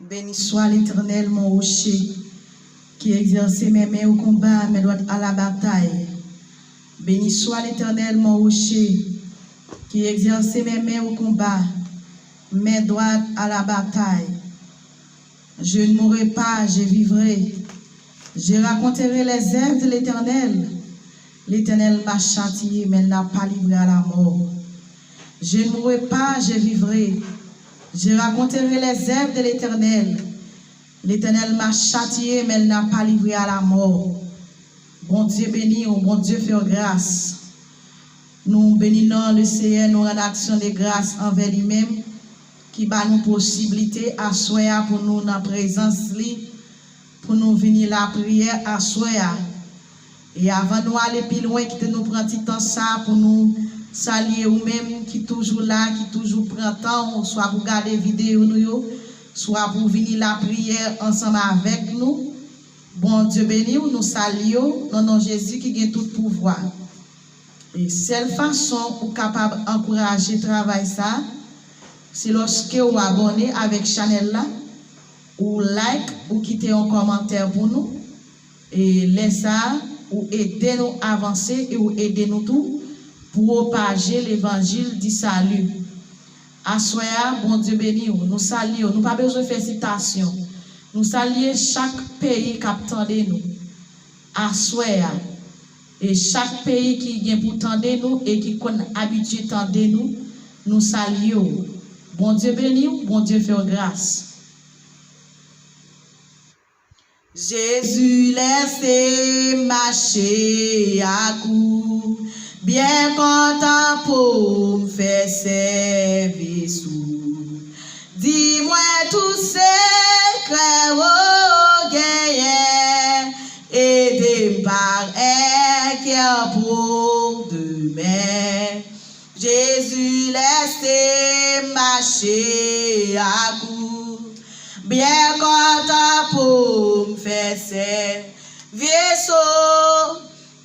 Béni soit l'Éternel, mon rocher, qui exerçait mes mains au combat, mes doigts à la bataille. Béni soit l'Éternel, mon rocher, qui exerçait mes mains au combat, mes doigts à la bataille. Je ne mourrai pas, je vivrai. Je raconterai les œuvres de l'Éternel. L'Éternel m'a châtié, mais n'a pas livré à la mort. Je ne mourrai pas, je vivrai. Je raconterai les œuvres de l'Éternel. L'Éternel m'a châtié, mais elle n'a pas livré à la mort. Bon Dieu béni, bon Dieu fait grâce. Nous bénissons le Seigneur, nous rendons action de grâce envers lui-même, qui bat nous possibilité à soya pour nous dans la présence, pour nous venir la prière à soya. Et avant nous aller plus loin, qui nous prend petit temps ça pour nous saluer ou même qui toujours là, qui toujours prend temps, soit pour regarder vidéo nous, soit pour venir la prière ensemble avec nous. Bon Dieu béni, nous saluons dans nom Jésus qui a tout pouvoir. Et seule façon pour capable d'encourager le travail ça, c'est lorsque vous abonnez avec Chanel là, ou like, ou quitter un commentaire pour nous, et laissez ça, ou aider nous à avancer et ou aider nous tout pour propager l'évangile du salut. Assoya, bon Dieu béni, nous saluons, nous pas besoin de faire citation. Nous saluons chaque pays qui attend nous. Assoya, et chaque pays qui vient pour tendre nous et qui est habitué à tendre nous, nous saluons. Bon Dieu béni, bon Dieu fait grâce. Jésus laissez marcher à coup, bien content pour me faire service. Dis-moi tous secrets au gagnant, et par un cœur pour demain. Jésus laissez marcher à coup, bien content pour me faire service.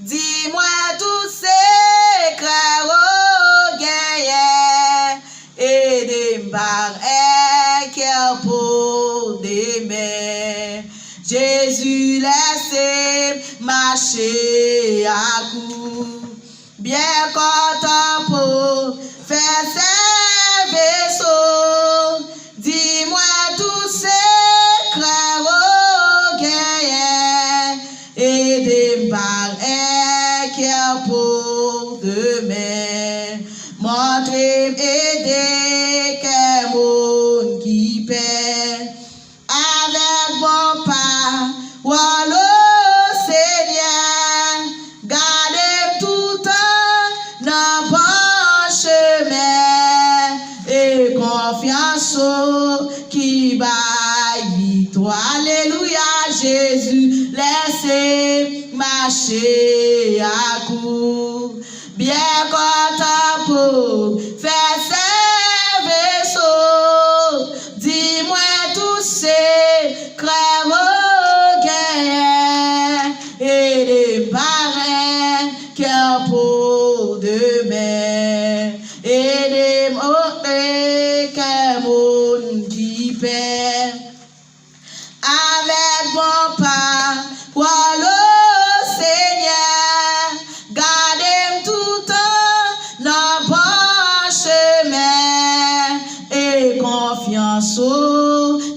Dis-moi tous secrets au gagnant, et par un cœur pour demain. Jésus laissez marcher à coup, bien content pour faire service. Dis-moi tous secrets au gagnant, et par un cœur pour demain. Montrez aider qu'un monde qui paie avec bon pas. Voilà, Seigneur, gardez tout temps dans bon chemin et confiance qui baille victoire. Alléluia, Jésus, laissez marcher à coup, bien content pour faire service. Dis-moi tous secrets au gagnant, et les parrains cœur pour demain, et les mots qu'un monde qui perd avec bon pas. Voilà, Seigneur, gardez tout temps dans bon chemin et confiance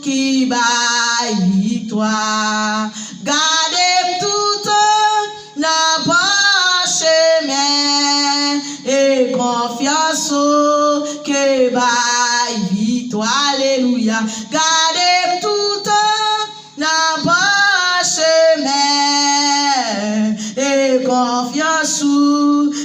qui baille victoire. Gardez tout temps dans bon chemin et confiance qui baille victoire. Alléluia. Gardez tout temps dans bon chemin et confiance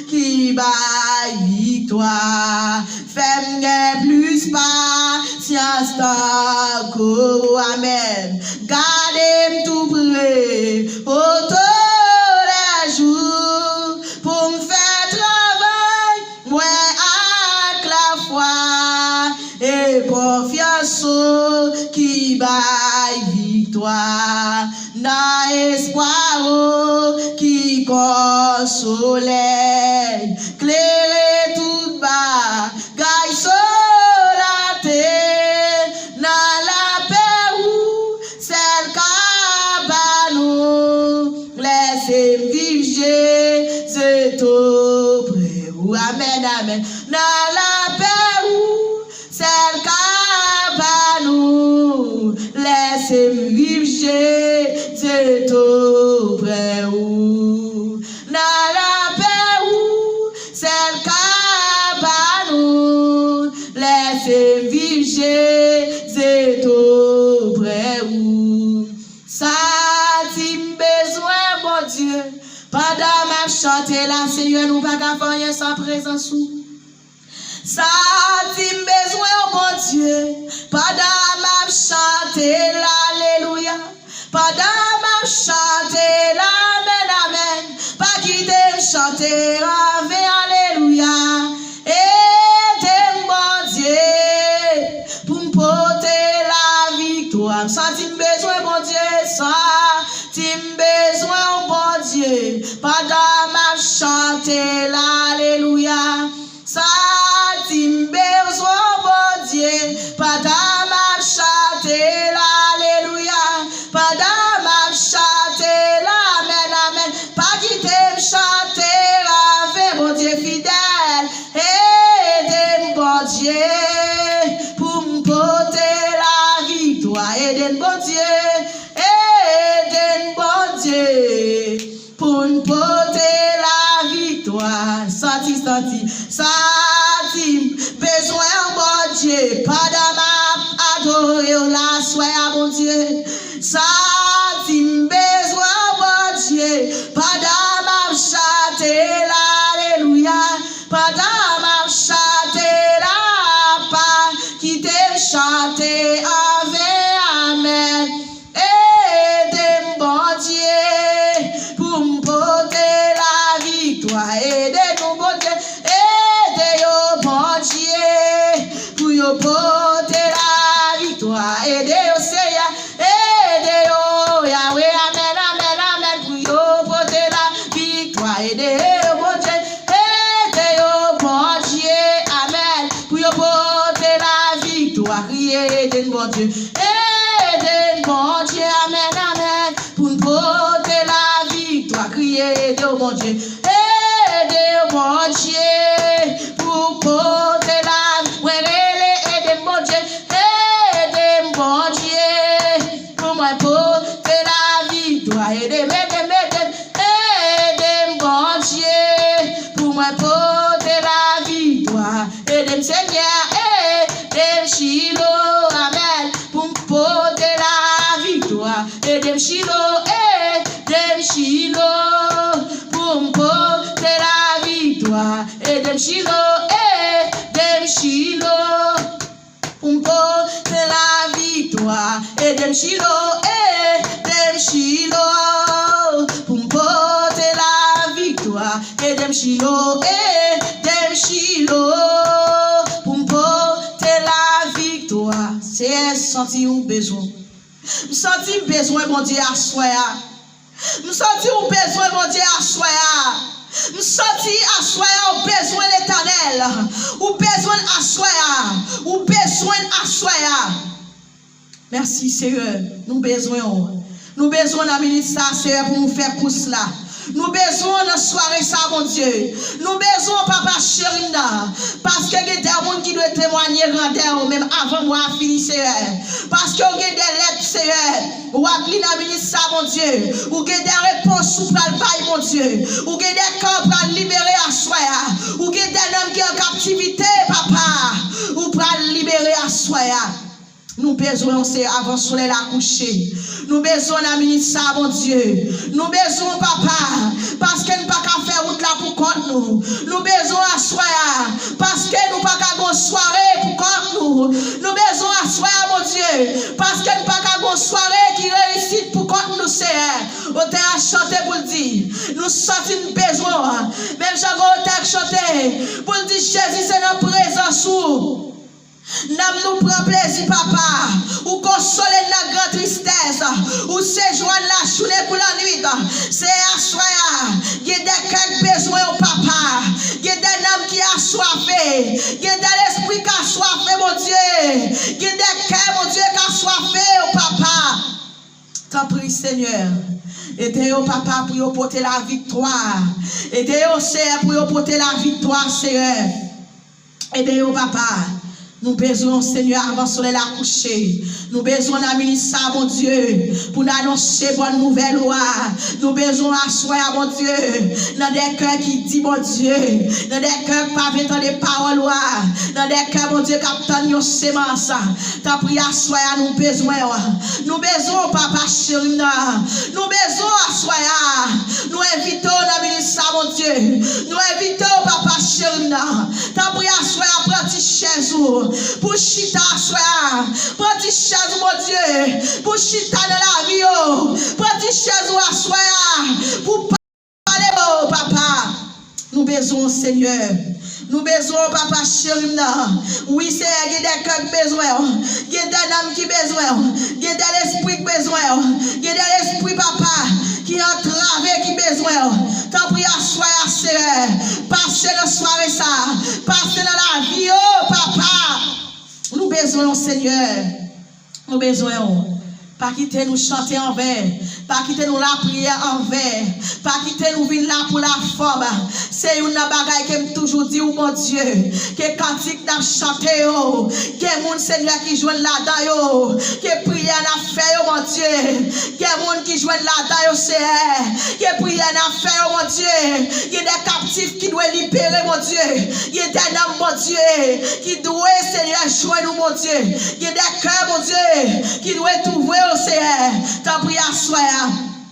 qui baille victoire. Fais-moi plus patience d'accord, amen. Gardez tout près autour des jours pour me faire travail, moi avec la foi et confiance qui baille victoire. Dans espoir qui console, clairer tout bas, gaille sur la terre, dans la paix où amen, amen. Dans la paix où celle qu'a nous, laissez-moi vivre, Jésus tout près où. Dans la paix où celle qu'a nous, laissez-moi vivre, Jésus tout près où. Ça dit besoin, bon Dieu. Pendant ma chanter là, Seigneur, nous pas qu'à faire sans présence. Ça dit besoin, bon Dieu. Pendant ma chanter là, alléluia. Pendant ma chanter là, amen, amen. Pas quitter me chanter, avec alléluia. Et bon Dieu, pour me porter la victoire. Ça dit besoin, bon Dieu, ça. Besoin, bon Dieu, pendant ma chanter l'alléluia. Ça dit besoin, bon Dieu, pendant ma chanter l'alléluia. Pendant ma chanter l'amen, amen. Pas quitter me chanter avec bon Dieu fidèle. Aidez bon Dieu pour me porter la victoire. Aidez bon Dieu. Pour nous porter la victoire, senti, besoin, bon Dieu, pas d'âme adorer la soie, bon Dieu, senti, besoin, bon Dieu, pas d'âme chanter l'alléluia, pas d'âme chanter la pas, qui t'aime chanter avec amen. Aidez-nous, bon Dieu, aidez-nous, bon Dieu, pour nous porter la victoire. Aidez-nous, Seigneur, aidez-nous, Yahweh, amen, amen, amen, pour nous porter la victoire. Aidez-nous, bon Dieu, aidez-nous, bon Dieu, amen, pour nous porter la victoire. Aidez-nous, bon Dieu, aidez-nous, bon Dieu, amen, amen, pour nous porter la victoire. Aidez-nous, bon Dieu. Bon Dieu, pour porter la aidez mon Dieu, aidez mon Dieu, pour moi porter la victoire, aidez mon Dieu, pour moi porter la victoire, aidez Seigneur, aidez Chilo, amen, pour porter la victoire, aidez Chilo, pour me porter la victoire. Edem Chilo, pour me porter la victoire. Edem Chilo, pour me porter la victoire. Edem Chilo, pour me porter la victoire. C'est sentir un besoin. Sentir besoin, mon Dieu, à soi. Me senti au besoin, mon Dieu, à soi. Me senti à soi, au besoin l'éternel. Au besoin à soi. Au besoin à soi. Merci, Seigneur. Nous besoin. Nous besoin d'un ministère, Seigneur, pour nous faire course là. Nous besoin de soirée ça, mon Dieu. Nous besoin, Papa Chérina. Parce que il y a des gens qui doivent témoigner grandeur, même avant moi à finir, Seigneur. Parce que il y a des lettres, Seigneur. Ou à l'amener ça, mon Dieu. Ou il y a des réponses pour le bail, mon Dieu. Ou il y a des camps pour libérer à soi. Ou il y a des hommes qui sont en captivité, Papa. Ou pour libérer à soi. Nous besoin, c'est avant soleil à coucher. Nous besoin d'amener ça, mon Dieu. Nous besoin, Papa, parce que nous pas qu'à faire route là pour contre nous. Nous besoin à soir, parce que nous pas qu'à go soirée pour contre nous. Nous besoin à soir, mon Dieu, parce que nous pas qu'à go soirée qui réussit pour contre nous, c'est. On t'a chanté pour le dire. Nous sentons besoin. Même Jean t'a chanté pour le dire, Jésus, c'est notre présence. Nous prend plaisir, papa, ou consoler la grande tristesse, ou séjourner la journée pour la nuit. C'est à soi, il y a des besoins au papa, il y a des âmes qui a soifé, il y a de l'esprit qui a soifé, mon Dieu, il y a des cœurs, mon Dieu, qui a soifé au papa. T'en prie, Seigneur. Aidez-nous, papa, pour porter la victoire. Aidez-nous, Seigneur, pour porter la victoire, Seigneur. Aidez-nous, papa. Nous besoin, Seigneur, avant le soleil à coucher. Nous besoin d'amener ça, mon Dieu, pour nous annoncer bonne nouvelle loi. Nous besoin d'asseoir, mon Dieu, dans des cœurs qui disent, mon Dieu, dans des cœurs qui ne parlent des paroles, dans des cœurs, mon Dieu, qui attendent nos semences. T'as pris asseoir, nous besoin. Nous besoin, papa chéri, nous besoin asseoir. Nous invitons d'amener ça, mon Dieu. Nous invitons, papa chéri, t'as pris asseoir, prends-tu chaise. Pour chita soya, petit chaise mon Dieu, pour chita de la vie, petit chaise ou soya, pour parler oh papa, nous besoin Seigneur. Nous besoin papa chéri oui c'est il y a des cœurs besoin il y a des âmes qui besoin il y a de l'esprit besoin il y a de l'esprit papa qui entrave qui besoin t'en prie à soya Seigneur passez la soirée ça passez dans la vie oh papa nous besoin Seigneur nous besoin pas quitter nous chanter en vers, pas quitter nous la prière en vers, pas quitter nous venir là pour la forme. C'est une bagaille qui me toujours dit, oh mon Dieu, que cantique n'a chanté, que mon Seigneur qui joue là-dedans, que prière n'a fait, oh mon Dieu, que mon qui joue là-dedans, c'est que prière n'a fait, oh mon Dieu, il y a des captifs qui doivent libérer, mon Dieu, il y a des hommes, mon Dieu, qui doivent, Seigneur, jouer nous, mon Dieu, il y a des cœurs, mon Dieu, qui doivent trouver. Seigneur, t'as pris à soi.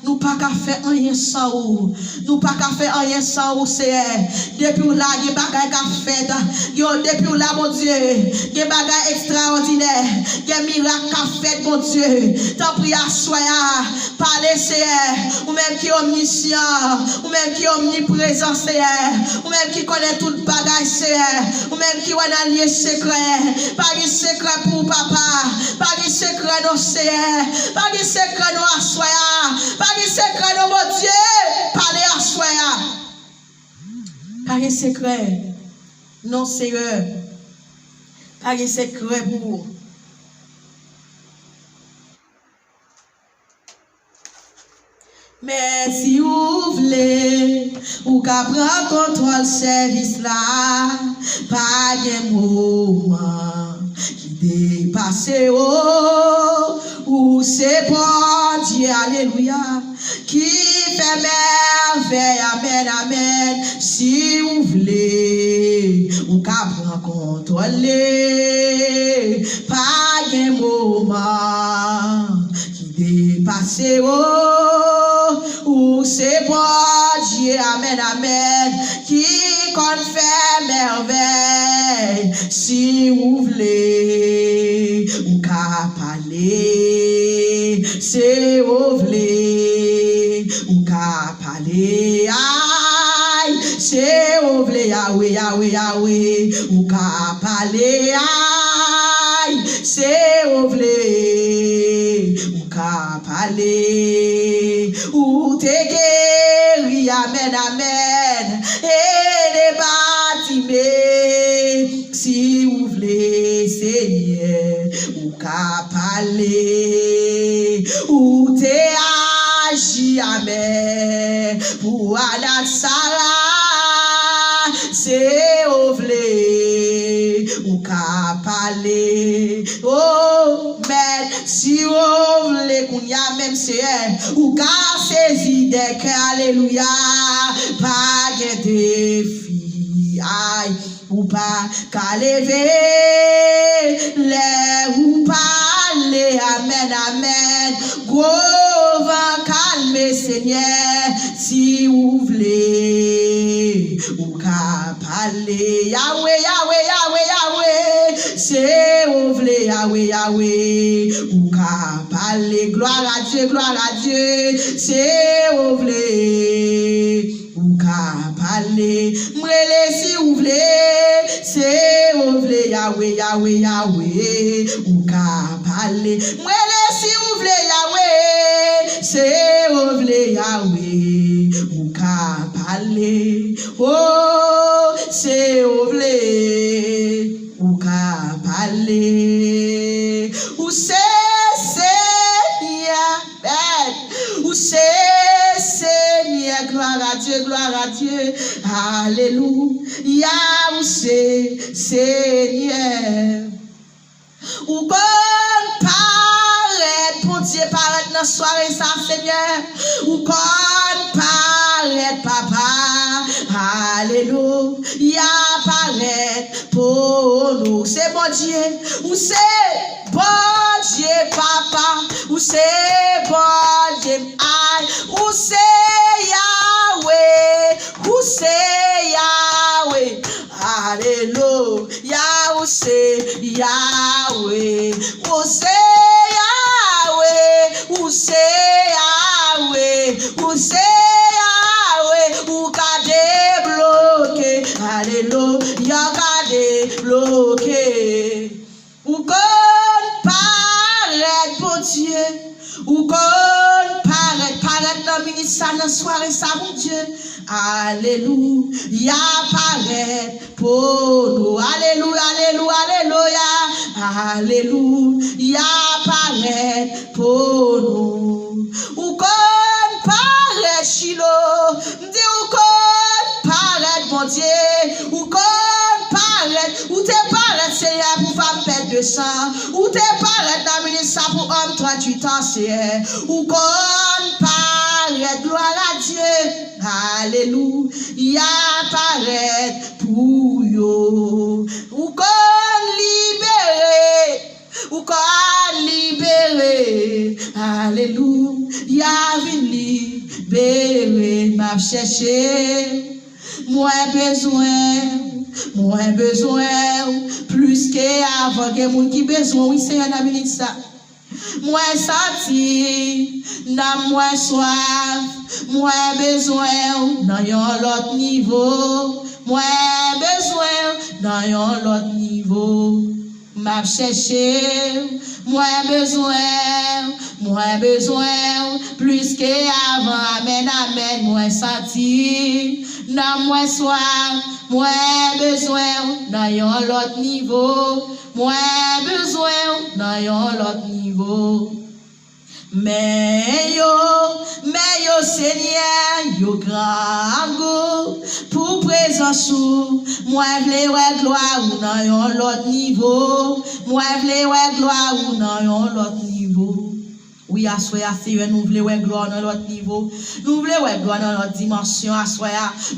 Nous pas qu'à faire rien sans vous. Nous pas qu'à faire rien sans vous, Seigneur. Depuis là, il y a des bagages qu'à faire. Depuis là, mon Dieu, il y a des bagages extraordinaires. Il y a des miracles qu'à faire, mon Dieu. T'as pris à soi. Parlez, Seigneur. Ou même qui est omniscient. Ou même qui est omniprésent, Seigneur. Ou même qui connaît tout le bagage, Seigneur. Ou même qui est un allié secret. Pas de secret pour papa. Pas de secret, non, Seigneur. Pas de secret, non, à soi. Pas de secret, non, mon Dieu. Parlez à soi. Pas de secret. Non, Seigneur. Pas de secret pour vous. Mais si vous voulez, ou qu'à prendre contrôle service là, pas de moment qui dépasse ou c'est pour Dieu, alléluia, qui fait merveille, amen, amen. Si vous voulez, ou qu'à prendre contrôle, pas de moment qui dépasse ou c'est pour Dieu, amen, amen, qui compte faire merveille. Si vous voulez, ou qu'à parler, si vous voulez, ou qu'à parler, aïe, si vous voulez, Yahweh, Yahweh, Yahweh, ou qu'à parler, aïe, si vous voulez, ou qu'à parler, ou te guéri, amen, amen, et les bâtiments, si vous voulez, Seigneur, ou qu'à parler, ou te agi, amen, pour Anna Sarah, c'est vous voulez, ou qu'à parler, oh, mais si vous voulez qu'on y a même c'est ou qu'à saisir des cœurs, alléluia, pas de défi, aïe, ou pas qu'à lever, les ou parler, amen, amen, gros vent calme, Seigneur, si vous voulez, ou qu'à parler, Yahweh, Yahweh, Yahweh, Yahweh, c'est vous voulez, Yahweh, Yahweh, ou qu'à parler, gloire à Dieu, c'est vous voulez, ou qu'à parler, m'rele si vous voulez, c'est vous voulez, Yahweh, Yahweh, Yahweh, ou qu'à parler, m'rele si vous voulez, Yahweh, c'est vous voulez, Yahweh, ou qu'à parler, oh, c'est vous voulez, ou qu'à parler, ou c'est Seigneur, ou c'est c'est Seigneur. Ou qu'on paraît, bon Dieu paraît dans la soirée ça Seigneur. Ou qu'on paraît papa. Alléluia paraît pour nous. C'est bon Dieu. Ou c'est bon Dieu papa. Ou c'est bon Dieu. Ou c'est Yahweh. Ou c'est Yahweh. Alléluia. Ou c'est Yahweh. Ou c'est Yahweh. Ou c'est Yahweh. Ou c'est Yahweh. Ou ka débloqué. Alléluia. Ka débloqué. Ou qu'on paraît pour Dieu. Ou qu'on paraît dans le ministère dans la soirée ça mon Dieu. Alléluia paraît pour nous. Alléluia, alléluia, alléluia. Alléluia paraît pour nous. Ou qu'on paraît Chilo. Dis ou qu'on paraît mon Dieu. Ou qu'on paraît. Ou te paraît Seigneur pour femme perte de sang. Ou te paraît dans le ministère pour homme 38 ans Seigneur. Ou qu'on paraît gloire à Dieu. Alléluia paraît pour yo. Ou qu'on libéré. Ou qu'on libéré. Alléluia vin libéré. M'a cherché. Moins besoin. Plus qu'avant. Que moun qui besoin. Oui c'est un ami ça. Moins senti. N'a moins soif. Moins besoin dans un autre niveau. Moins besoin dans un autre niveau. M'a cherché. Moins besoin. Plus qu'avant. Amen, amen. Moins senti. N'a moins soif. Moins besoin dans un autre niveau. Moins besoin dans un autre niveau. Mais yo Seigneur, yo grand go pour présence ou moi vle ouais gloire ou dans un autre niveau. Moi vle ouais gloire ou dans un autre niveau. Oui, à soi, Seigneur, nous voulons ouais gloire dans l'autre niveau. Nous voulons ouais gloire dans notre dimension, à soi.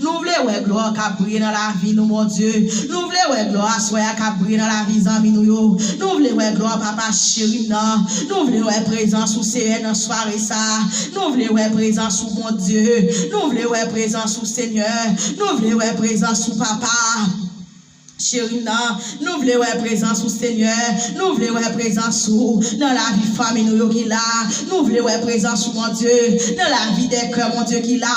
Nous voulons ouais gloire qui brille dans la vie, nous, mon Dieu. Nous voulons ouais gloire, à soi, qui brille dans la vie, amis, nous, yo. Nous voulons ouais gloire, papa chéri, non. Nous voulons ouais présence sous Seigneur dans soirée, ça. Nous voulons ouais présence sous mon Dieu. Nous voulons ouais présence sous Seigneur. Nous voulons ouais présence sous papa. Chérie, nous voulons ouais présence au Seigneur, nous voulons ouais présence dans la vie famille nous qui là, nous voulons ouais présence mon Dieu, dans la vie des cœurs mon Dieu qui là,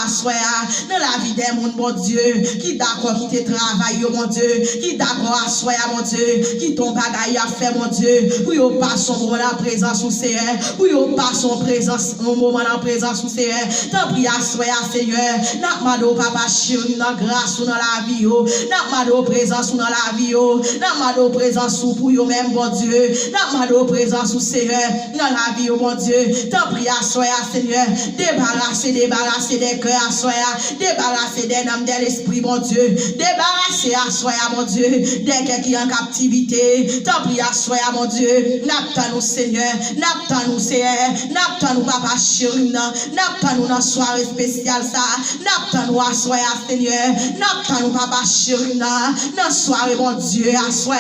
dans la vie des mondes mon Dieu, qui d'accord qui te travaille mon Dieu, qui d'accord à soi mon Dieu, qui ton bagaille à faire mon Dieu, pour yon passe son moment en présence au Seigneur, pour yon passe son présence un moment en présence au Seigneur, tant pis à soi Seigneur, n'a mado papa chéri dans grâce dans la vie yo, n'a mado présence dans la vie yo, n'a mado présence pour yo même bon Dieu, n'a mado présence au Seigneur dans la vie yo mon Dieu, tant pis à soi Seigneur, débarrasser des cœurs à soi, débarrasser des âmes de l'esprit mon Dieu, débarrasser à soi mon Dieu, des cœurs qui en captivité, tant pis à soi mon Dieu, n'attend nous Seigneur, n'attend nous Seigneur, n'attend nous papa chéri, n'attend nous dans soirée spéciale ça, n'attend nous à soi Seigneur, n'attend nous papa chéri, dans soirée mon Dieu à soi,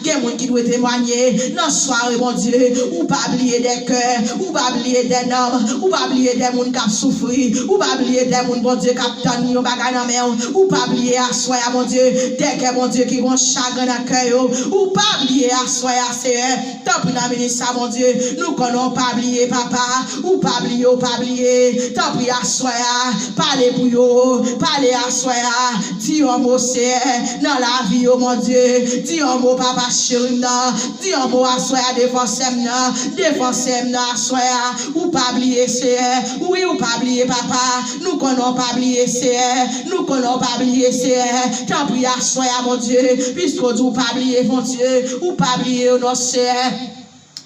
il y a des gens qui doivent témoigner, dans soirée mon Dieu, ou pas oublier des cœurs, ou pas oublier des noms, ou pas oublier des gens qui ont souffert, ou pas oublier des gens mon Dieu qui ont tenu au bagage dans main, ou pas oublier à soi mon Dieu, des que mon Dieu qui ont chagrin dans cœur, ou pas oublier à soi Seigneur, tant pis dans ministère mon Dieu, nous connaissons pas oublier papa, ou pas oublier, tant pis à soi, parlez pour yo, parlez à soi, dis un mot Seigneur, dans la vie oh mon Dieu, dis un mot papa chéri, dis un mot à soi, défensez-moi à soi, ou pas oublier Seigneur, oui ou pas oublier papa, nous connaissons pas oublier Seigneur, nous connaissons pas oublier Seigneur, tant pis à soi mon Dieu, puisque nous pas oublier mon Dieu, ou pas oublier nos Seigneur.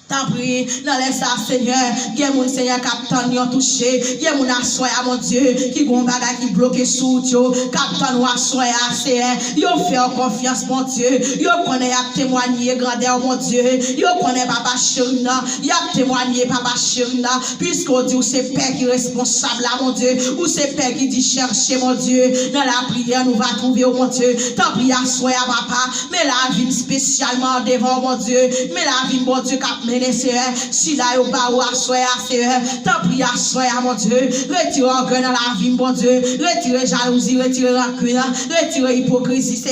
T'en prie, dans les ça, Seigneur, il y a mon Seigneur capitaine qui a touché, il y a mon assoya, mon Dieu, qui gon bagage qui bloqué sous yo, capitaine ou assoya, Seigneur, yo fait confiance, mon Dieu, yo connaît à témoigner grandeur, mon Dieu, yo connaît papa chérina, y a témoigné papa chérina, puisqu'on dit où c'est père qui est responsable, là, mon Dieu, où c'est père qui dit chercher, mon Dieu, dans la prière, nous va trouver, oh, mon Dieu, t'en prie, assoya, papa, mais la vie spécialement devant, mon Dieu, mais la vie, mon Dieu, cap si là au bas ou à soya, tant pis à soya, mon Dieu, retirez orgueil dans la vie, mon Dieu, retirez jalousie, retirez rancune, retirez hypocrisie,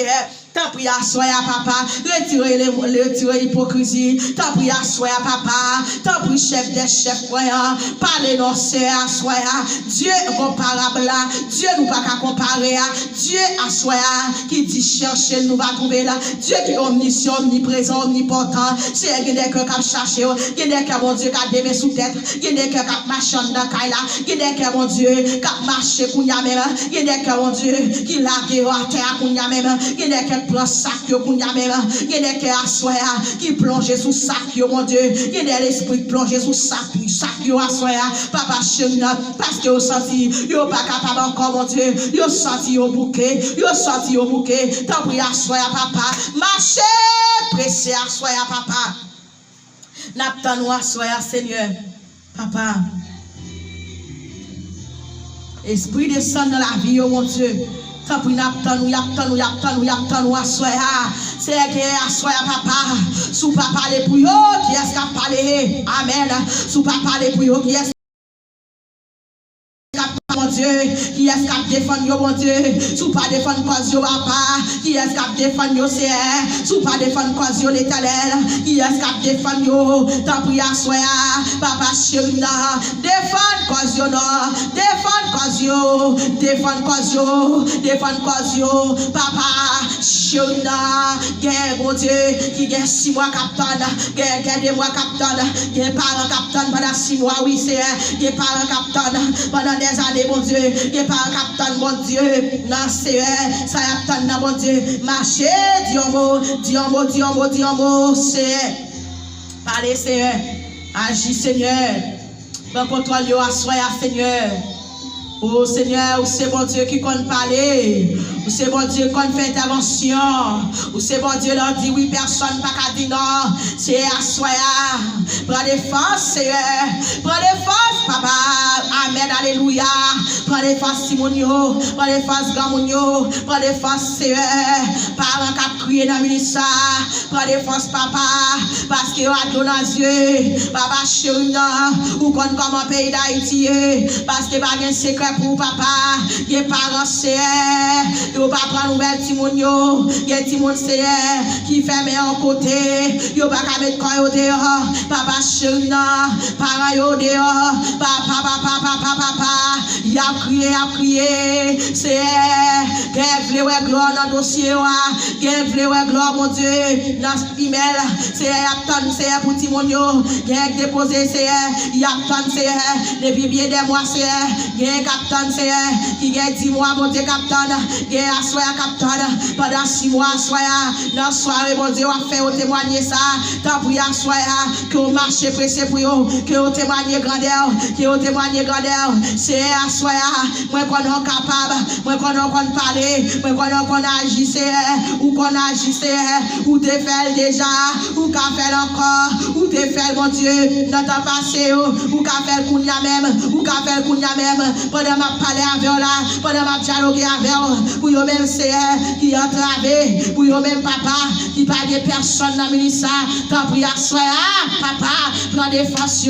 tant pis à soya, papa, retirez hypocrisie, tant pis à soya, papa, tant pis chef des chefs, voyant, parlez non, c'est à soya, Dieu comparable là, Dieu nous pas qu'à comparer, Dieu à soya, qui dit chercher, nous va trouver là, Dieu qui est omniscient, omniprésent, omnipotent, c'est des cœurs qui cherché, il y a des cœurs, mon Dieu, qui a des mains sous tête, il y a des cœurs qui marchent dans la caille là, il y a des cœurs, mon Dieu, qui marchent pour y même, il y a des cœurs, mon Dieu, qui larguent à terre pour y même, il y a des cœurs qui prennent sac pour y même, il y a des cœurs à soya qui plongent sous sac, mon Dieu, il y a des esprits qui plongent sous sac à soya, papa chéri, parce que vous senti, vous pas capable encore, mon Dieu, vous senti au bouquet, tant pis à soya, papa, marchez, pressez à soya, papa. N'attends nous à soya, Seigneur, papa. Esprit descend dans la vie, oh mon Dieu. Tant pis, n'attends nous à soya. C'est que à soya, papa. Sous papa les pour qui est-ce qui a parlé? Amen. Sous papa les pour qui est-ce mon Dieu, qui est-ce qui défend yo, mon Dieu, sous pas défendre cause yo, papa, qui est-ce qui défend yo, c'est, sous pas défendre cause yo, l'éternel, qui est-ce qui défend yo, tant pis à soya, papa chérina, défendre cause yo, non, défendre cause yo, papa chérina, guerre, mon Dieu, qui gagne 6 mois capitaine, guerre 2 mois capitaine, guerre parent capitaine pendant 6 mois, oui, c'est, guerre parent capitaine pendant des années, mon Dieu, qui est pas un capitaine, mon Dieu, non, c'est ça y a tant, mon Dieu, marcher, dis un mot, c'est, parlez, Seigneur, agis, Seigneur, prends contrôle, assoyez, Seigneur, oh, Seigneur, c'est bon Dieu qui compte parler, c'est bon Dieu qui fait intervention, c'est bon Dieu leur dit oui, personne pas qu'à dire non, c'est assoyez, prends défense, Seigneur, prends défense, papa, amen, alléluia, prends défense Simonio, prends défense Gamonio, prends défense Seigneur, parents qui a crié dans le ministère, prends défense papa, parce que a donné aux yeux, papa chéri, ou qu'on comme un pays d'Haïti, parce que pas de secret pour papa, les parents Seigneur, yo pas prendre nouvelle Simonio, les Timon Seigneur, qui ferme en côté, yo pas qu'à mettre quoi au dehors, papa chéri, parents yo dehors, papa, il a crié, c'est qu'elle voulait gloire dans le dossier, qu'elle voulait gloire, mon Dieu, dans l'email, c'est pour Timonio, qu'elle déposé, c'est il y a tant, c'est depuis bien des mois, c'est qu'elle capitaine, c'est qui a 10 mois, mon Dieu, capitaine, qu'elle a soya, capitaine, pendant 6 mois, soya, dans la soirée, mon Dieu, on fait témoigner ça, tant pour y a soya, que on marche pressé pour eux, que on témoigne grandeur, que on témoigne grandeur, c'est à soya, moi qu'on est capable, moi qu'on est parler, moi qu'on agissait, ou qu'on agissait, ou te fait déjà, ou qu'a fait encore, ou te fait mon Dieu, dans ton passé, ou qu'a fait le kounya même, pendant ma parler avec là, pendant ma dialoguer avec pour eux même c'est qui entravé, pour eux même papa, qui pas de personne dans le ministère, t'en prie à soya, papa, prends défense,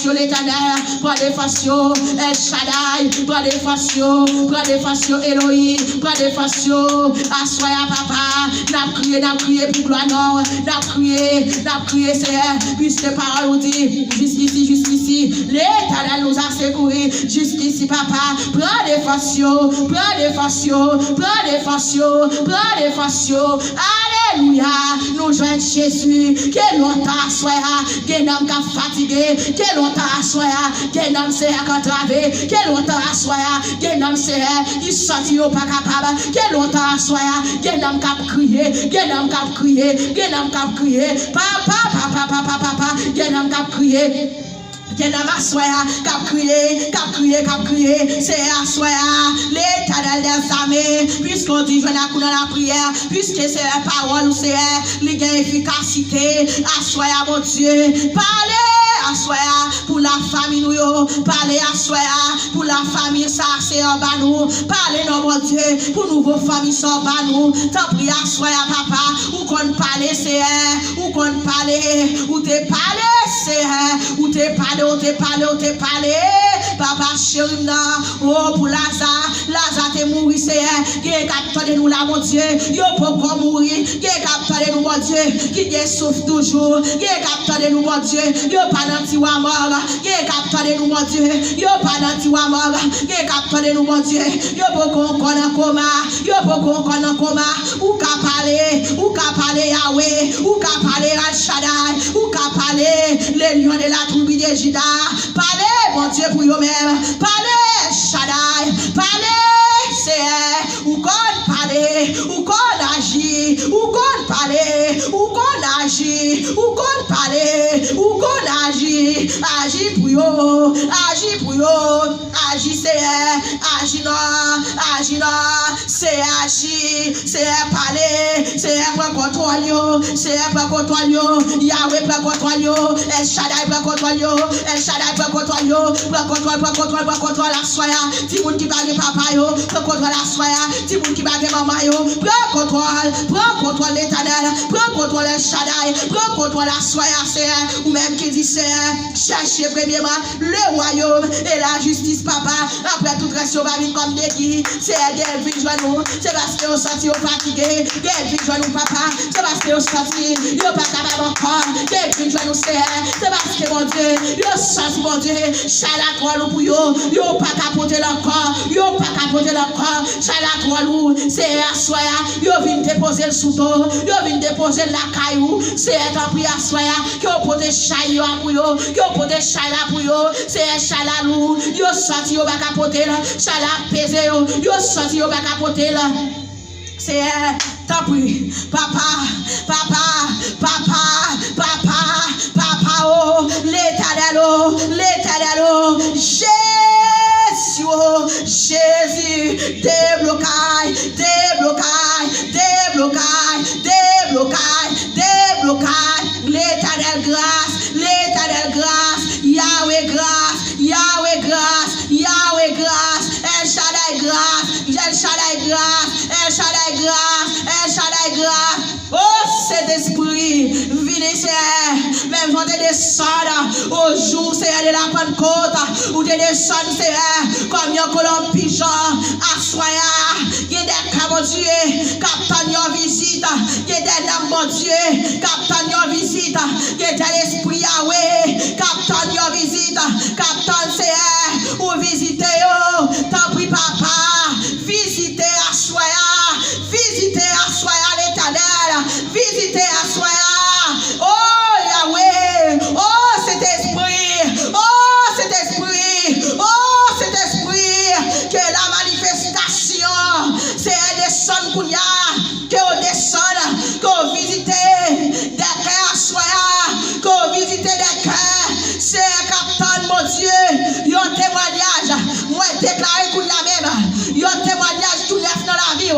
l'éternel, prends défense, El Shaddai, prends défense, Elohim, prends défense, assoya papa, n'a crié pour gloire non, n'a crié c'est, puisque parole nous dit, jusqu'ici, l'éternel nous a secouru, jusqu'ici papa, prends défense, alléluia, Alléluia, nous joignons Jésus, que longtemps soya, que nous sommes fatigués, que longtemps soya, que nous sommes entravés, que longtemps soya, que nous sommes qui sortis pas capables, que longtemps soya, que nous sommes crier, que nous sommes crier, que nous sommes crier, papa, que nous sommes crier. Que n'a pas soya, cap crier, c'est à soya, l'éternel des armées, puisqu'on dit je n'ai dans la prière, puisque c'est la parole, c'est l'efficacité, à soya, mon Dieu, parlez à soya pour la famille, nous, parlez à soya pour la famille, ça c'est en bas nous, parlez, non, mon Dieu, pour nouveau famille, ça en bas nous, t'en prie à soya, papa, ou qu'on parle, c'est ou qu'on parle, ou t'es parlé, c'est ou t'es parlé. On te parlé, papa chéri, oh pour Lazare te mourir, c'est qui est capteur de nous là, mon Dieu, yo pourquoi mourir, qui est capteur de nous, mon Dieu, qui souffre toujours, qui est capteur de nous, mon Dieu, yo pas dans tiwa mort, qui est capteur de nous, mon Dieu, yo pas dans tiwa mort, qui est capteur de nous, mon Dieu, yo pourquoi on en coma, yo pourquoi on en coma, ou qu'à parler Yahweh, ou qu'à parler Al-Shaddai, ou qu'à parler les lions de la tribu de Juda. Parlez, mon Dieu, pour vous-même. Parlez, Shaddai. Parlez, c'est ou qu'on parler, ou qu'on agit, ou qu'on parler, ou qu'on agit, ou qu'on parler, ou qu'on agit. Agis pour vous, agis pour vous, agis, c'est non, c'est agir, c'est parler, c'est prendre contrôle, c'est prendre contrôle, Yahweh prend contrôle, El Shaddai prend contrôle, El Shaddai prend contrôle la soya, ti moun qui bague papa yo, prend contrôle la soya, ti moun qui bague maman yo, prend contrôle l'éternel, prend contrôle El Shaddai, prend contrôle la soya, c'est ou même qui dit c'est chercher premièrement le royaume et la justice papa, après tout reste va venir comme des qui, c'est elle vient joindre nous, c'est parce que on senti on fatigué, elle vient joindre nous papa, c'est parce que on senti yo pas capable encore, elle vient joindre nous c'est parce que mon Dieu, yo senti mon Dieu, chala nous pour yo pas capoter encore, yo pas capoter encore, chala nous, c'est à soya, yo vient déposer le sous-dos, yo vient déposer la caillou, c'est en prière soya, que on pote chay yo pour yo pote chay là pour yo, c'est chala nous, yo senti yo pas capoter là, chala peser yo senti yo pas capoter là. C'est tant pis, papa, oh, l'éternel, oh, Jésus, déblocage, l'éternel grâce, Yahweh grâce, El Shaddai grâce, oh, cet esprit, venez, même quand tu descends au jour, c'est de la Pentecôte, ou tu descends, c'est comme un colombe pigeon, à soya, il y a des cas, mon Dieu, captain your visite, il y a des dames, mon Dieu, captain your visite, il y a de l'esprit Yahweh, captain your visite, captain c'est ou visiter, t'en prie papa, visitez à soya l'éternel, visitez à soya, oh Yahweh, oh cet esprit, que la manifestation, c'est descendre kounya, que on descende, qu'on visite des cœurs à soya, qu'on visite des cœurs, c'est captain mon Dieu, yon témoignage, moi déclaré kounya même, yon témoignage tout neuf dans la vie,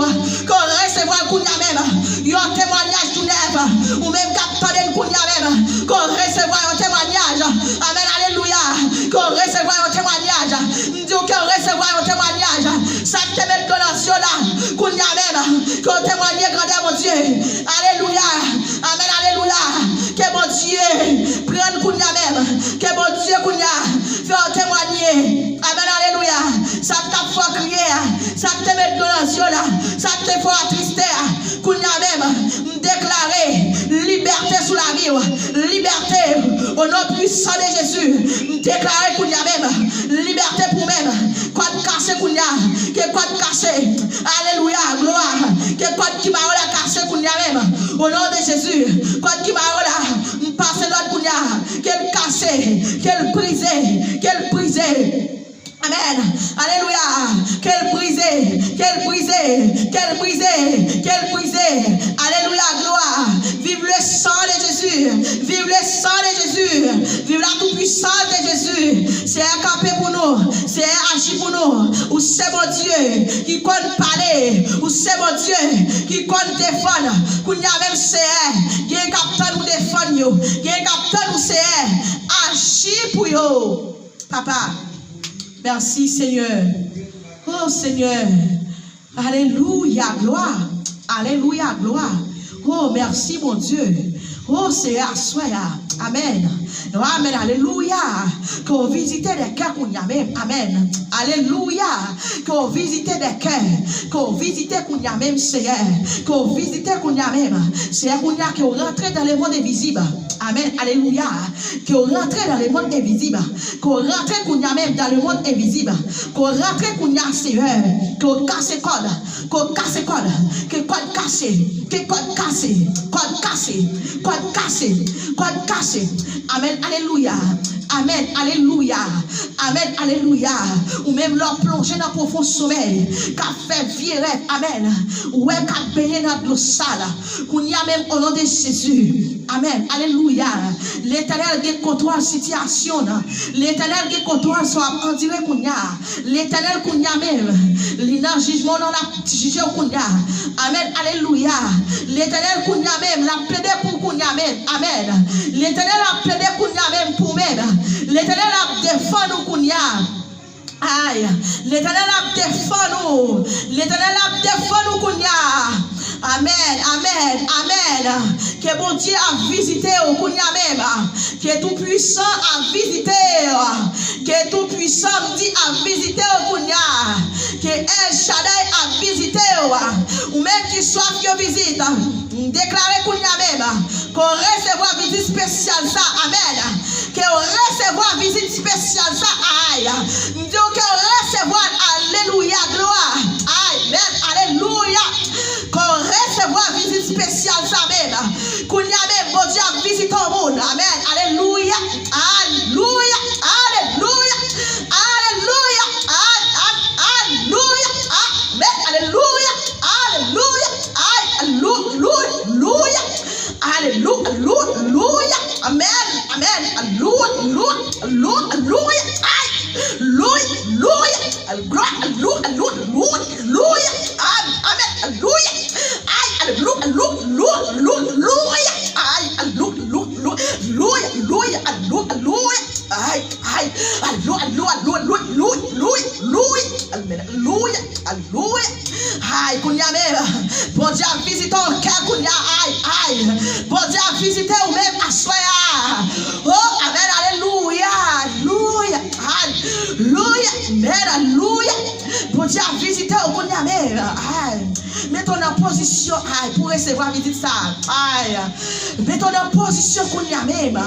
qu'on recevra kounya même, yon témoignage tout neuf, ou même captain kounya même, qu'on recevra un témoignage, amen, alléluia, qu'on recevra un témoignage, nous qu'on recevra un témoignage, ça te met dans la là, kounya même, qu'on témoigne grandeur mon Dieu, alléluia, amen, alléluia, que mon Dieu prenne kounya même, que mon Dieu kounya fait témoigner, amen, alléluia, ça t'a fait crier, ça te met dans la là, ça te fait attrister, kounya même, déclarer liberté sous la vie, liberté au nom puissant de Jésus, déclarer kounya même, liberté pour même, quoi de cassé kounya, que quoi de cassé, alléluia, gloire, que quoi qui m'a cassé kounya même, Au nom de Jésus, quand qui m'a là, passe l'autre kounya, qu'elle casse, qu'elle brise, qu'elle brise. Amen. Alléluia. Qu'elle brise, qu'elle brise, qu'elle brise, qu'elle brise. Alléluia. Gloire. Vive le sang de Jésus. Vive le sang de Jésus. Vive la toute-puissance de Jésus. C'est un campé pour nous. C'est un agir pour nous. Ou c'est mon Dieu qui compte parler. Ou c'est mon Dieu qui compte défendre. Qu'on y a même c'est qui est capable de défendre. Qui est capable de c'est agir pour vous. Papa. Merci Seigneur. Oh Seigneur. Alléluia, gloire. Alléluia, gloire. Oh merci mon Dieu. Oh Seigneur, soyez. Amen. Amen. Alléluia. Qu'on visite des cœurs qu'on y a même. Amen. Alléluia. Qu'on visite des cœurs. Qu'on visite qu'on y a même Seigneur. Qu'on visite qu'on y a même. Seigneur qu'on y a qui rentre dans le monde invisible. Amen. Alléluia. Qu'on rentre dans le monde invisible. Qu'on rentre qu'on y a même dans le monde invisible. Qu'on rentre qu'on y a Seigneur. Qu'on casse code. Qu'on casse code. Que code cassé. Que code cassé. Code cassé. Code cassé. Code cassé. Amen, alléluia. Amen, alléluia. Amen, alléluia. Ou même leur plonger dans le profond sommeil. Qu'a fait virer. Amen. Ou qu'a baigné dans l'eau sale. Qu'on y a même au nom de Jésus. Amen, alléluia. L'éternel qui contrôle la situation. L'éternel qui contrôle soit en direct qu'on y a. L'éternel qu'on y a même. L'ina jugement dans la juge qu'on y a. Amen, alléluia. L'éternel qu'on y a même. La plaidé pour qu'on y a même. Amen. L'éternel a plaidé qu'on y a même pour même. L'éternel a défendu nous qu'on y a. Aïe. L'éternel a défendu nous. L'éternel a défendu nous qu'on y a. Amen, amen, amen. Que bon Dieu a visité au qu'on y a même. Que tout puissant a visité. Que tout puissant dit a visité au qu'on y a. Que El Shaddai a visité. Ou même qui soit qui visite. Déclarer qu'on y a même. Qu'on recevoir visite spéciale ça. Amen. Qu'on recevoir visite spéciale ça. Aïe. Donc qu'on recevoir. Alléluia. Gloire. Amen. Alléluia. Qu'on recevoir visite spéciale ça même. Qu'on y a même. Bon Dieu a visité au monde. Amen. Alléluia. Alléluia. Alléluia. Alléluia. Alléluia. Amen. Alléluia. Alléluia. Alléluia. Alléluia. Alléluia. Amen. Amen. Alléluia. Alléluia. Alléluia. Alléluia. Amen. Alléluia. Alléluia. Alléluia. Alléluia. Alléluia. Aïe, qu'on y a même. Bon Dieu a visité au cœur qu'on y a. Aïe. Bon Dieu a visité ou même à soya. Oh, amen. Alléluia. Alléluia. Alléluia. Amen. Alléluia. Bon Dieu a visité au qu'on y a même. Aïe. Mettons en position pour recevoir visite ça. Aïe. Mettons en position qu'on y a même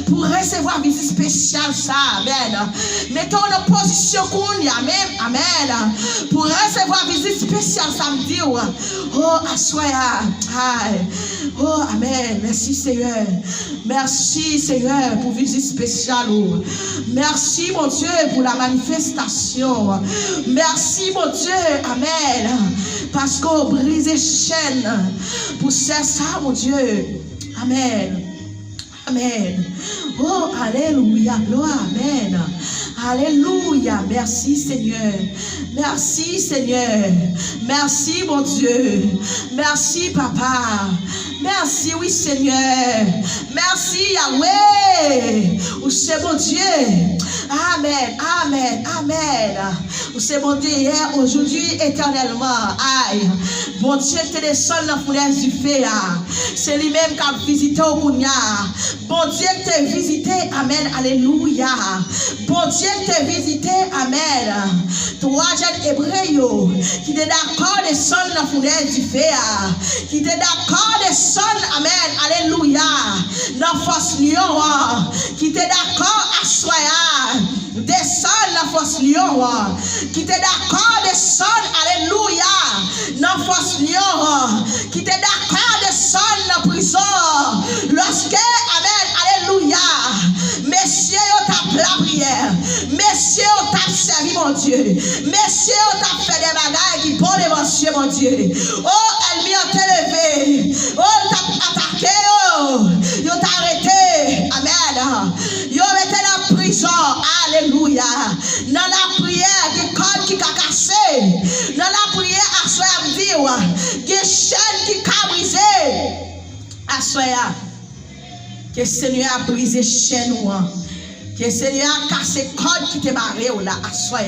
pour recevoir visite spéciale ça. Amen. Mettons en position qu'on y a même. Amen. Pour recevoir visite spéciale samedi. Oh, assoya. Aïe. Oh, amen. Merci Seigneur. Merci Seigneur pour visite spéciale. Merci mon Dieu pour la manifestation. Merci mon Dieu. Amen. Parce qu'on brise les chaînes. Pour ça, mon Dieu. Amen. Amen. Oh, alléluia. Gloire. Amen. Alléluia. Merci Seigneur. Merci Seigneur. Merci mon Dieu. Merci Papa. Merci oui Seigneur. Merci Yahweh. Ou c'est mon Dieu. Amen. Amen. Amen. Ou c'est mon Dieu hier, aujourd'hui, éternellement. Aïe. Bon Dieu te descend dans la fournaise du feu. C'est lui-même qui a visité au Kounia. Bon Dieu te visité. Amen. Alléluia. Bon Dieu te visité. Amen. Toi, jeunes hébreux, qui t'es d'accord de descendre dans la fournaise du feu. Qui t'es d'accord de descendre. Amen. Alléluia. Dans la force lion. Qui t'es d'accord à soya. Descendre la force lion. Qui t'es d'accord descendre. Alléluia. dans force lion, qui était d'accord de descendre dans la prison, lorsque, amen, alléluia, messieurs, on tape la prière, messieurs, on tape servi, mon Dieu, messieurs, on tape fait des bagailles qui bon devant Dieu, mon Dieu. Oh, elle m'y a élevé, oh, tape attaqué, oh, yo t'a arrêté, amen, yo été dans la prison, alléluia, dans la prière, des cordes qui a cassé, dans la prière, à soi, à dire, des chaînes qui a brisé, à soi, que le Seigneur a brisé chaîne, que le Seigneur a cassé cordes qui te barré, là, à soi,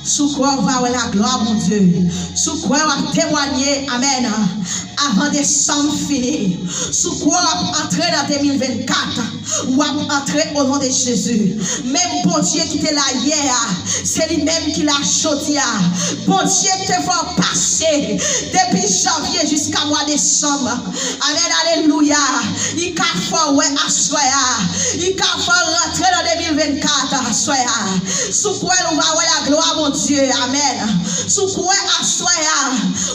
sous quoi on va avoir la gloire, mon Dieu, sous quoi on va témoigner, amen, avant décembre fini, sous quoi on va entrer dans 2024, ou va entrer au nom de Jésus. Même bon Dieu qui était là hier, c'est lui-même qui l'a choisi. Bon Dieu qui te fait passer depuis janvier jusqu'à mois décembre. Amen, alléluia. Il a fait ouais à soi. Il a fait rentrer dans 2024 à soi. Sous quoi on va avoir la gloire, mon Dieu. Amen. Sous quoi à soi,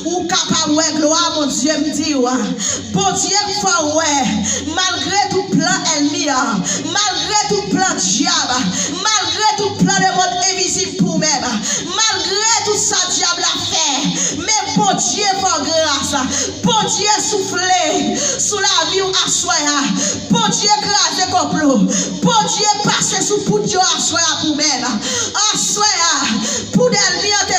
ou capable de gloire, mon Dieu, me dit, bon Dieu, fait ouais, malgré tout plan ennemi, malgré tout plan diable, malgré tout plan de monde invisible pour même, malgré tout ça diable a fait, mais bon Dieu fait grâce, bon Dieu soufflé sous la vie à soi, bon Dieu grâce complot, bon Dieu passe sous pour Dieu à soi pour même, à soi pour des liens de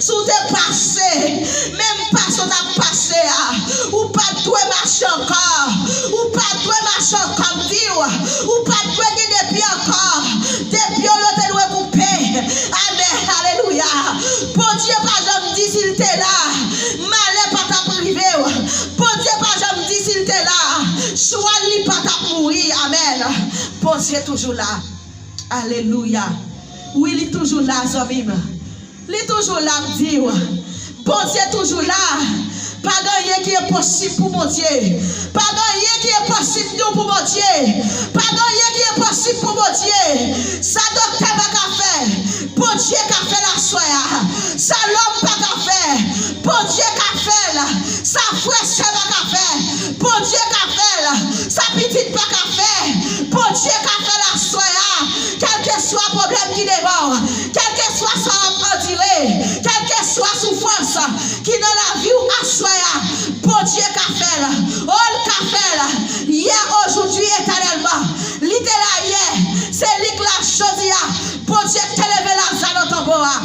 sous tes passé, même pas sous ta passé, ou pas toi marcher encore, ou pas toi marcher encore, ou pas toi qui depuis encore, depuis on te doit couper, amen, alléluia, bon Dieu pas jamais dit s'il était là, malheur pas ta privé, bon Dieu pas jamais dit s'il était là, soit lui pas ta mourir, amen, bon Dieu toujours là, alléluia, oui il est toujours là, Zomim. Il est toujours là, me dire. Bon Dieu est toujours là. Pas rien qui est possible pour mon Dieu. Pas rien qui est possible pour mon Dieu. Pas rien qui est possible pour mon Dieu. Ça docteur pas qu'à faire. Bon Dieu qu'a fait la soya. Ça l'homme pas qu'à faire. Bon Dieu qu'a fait là. Ça frère pas qu'à faire. Bon Dieu qu'a fait là. Sa petite pas qu'à faire. Bon Dieu qu'a fait la soya. Quel que soit le problème qui dévore. Quel que soit ça enduré. Quelle que soit souffrance qui dans la vie ou à soi, bon Dieu qu'a fait là, oh qu'a fait là, hier, aujourd'hui, éternellement, littéralement hier, c'est lui qui l'a choisi, bon Dieu qui t'a levé Lazare dans ton bois.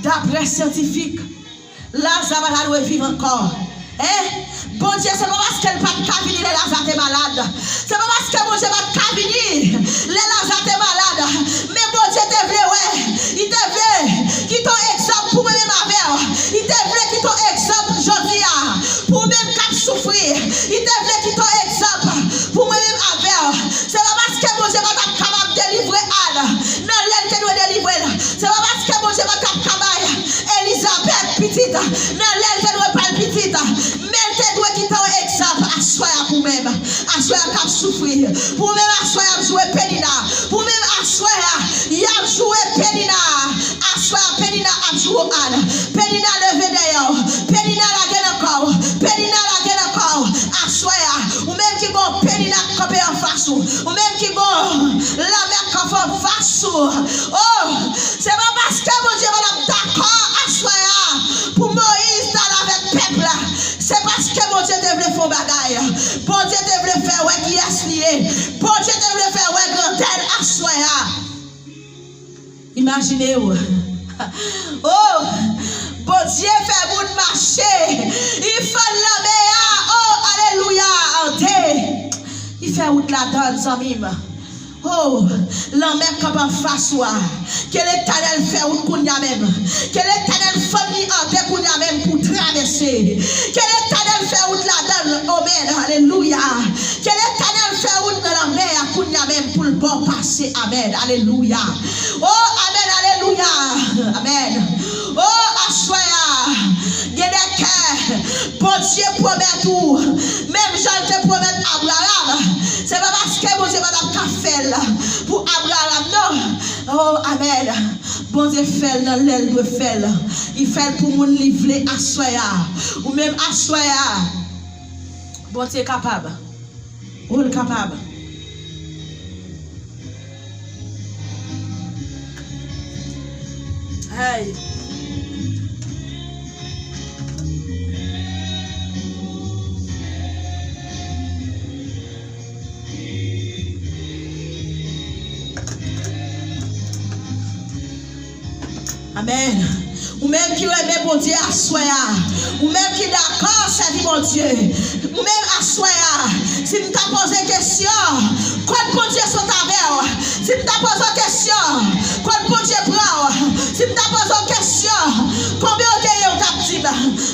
D'après scientifique, Lazare doit vivre encore. Bon Dieu, c'est pas parce qu'elle pas de venir, les Lazare est malade. C'est pas parce que bon Dieu va de venir, les Lazare est malade. Mais bon Dieu te veut, ouais. Il te veut qui ton exemple pour même avec. Il te veut qui ton exemple aujourd'hui pour même cap souffrir. Il te veut qui ton exemple pour même avec. C'est pas parce que bon Dieu va être capable de délivrer Anne. Non, elle te doit délivrer. C'est pas parce que bon Dieu va être capable Elisabeth petite. Non, elle te doit pas petite. Mais elle te doit qui ton exemple à soi pour même. À soi cap souffrir. Pour même à soi jouer Pénina. Pour même à soi il a joué Pénina. À soi Pénina a joué Anne. Pénina levé d'ailleurs. Pénina la gagne encore. Pénina la gagne encore. À soi ou même qui bon Pénina campé en face ou même qui bon la mer campé en face. Oh, c'est pas parce que mon Dieu va d'accord à soi pour Moïse dans avec peuple. C'est parce que mon Dieu devait faire bagaille. Bon Dieu devait faire ouais qui est lié. Bon Dieu devait faire ouais grand à soi. Imaginez-vous. Oh, bon Dieu fait bon marcher. Il fait la mer. Oh, alléluia. Il fait route la donne, Zamim. Oh, l'enmer comme en face, que l'Éternel fait route qu'on y a même. Que l'Éternel famille en paix qu'on y a même pour traverser. Que l'Éternel fait route la donne. Amen. Alléluia. Que l'Éternel fait route dans la mer qu'on y a même pour le bon passer. Amen. Alléluia. Oh, amen. Alléluia. Amen. Oh, assoya. Bon Dieu promet tout. Même Jean te promet Abraham. C'est pas parce que bon Dieu va faire pour Abraham. Non. Oh, amen. Bon Dieu fait dans l'aile de faire. Il fait pour moun livrer à soya. Ou même à soya. Bon Dieu est capable. Ou est capable. Hey. Amen. Ou même qui aime bon Dieu à soi. Ou même qui d'accord, c'est dit mon Dieu. Ou même à soi. Si tu t'as posé question, quand bon Dieu sont avec. Si tu t'as posé question, quand bon Dieu prend. Si tu t'as posé question, combien de temps tu as dit.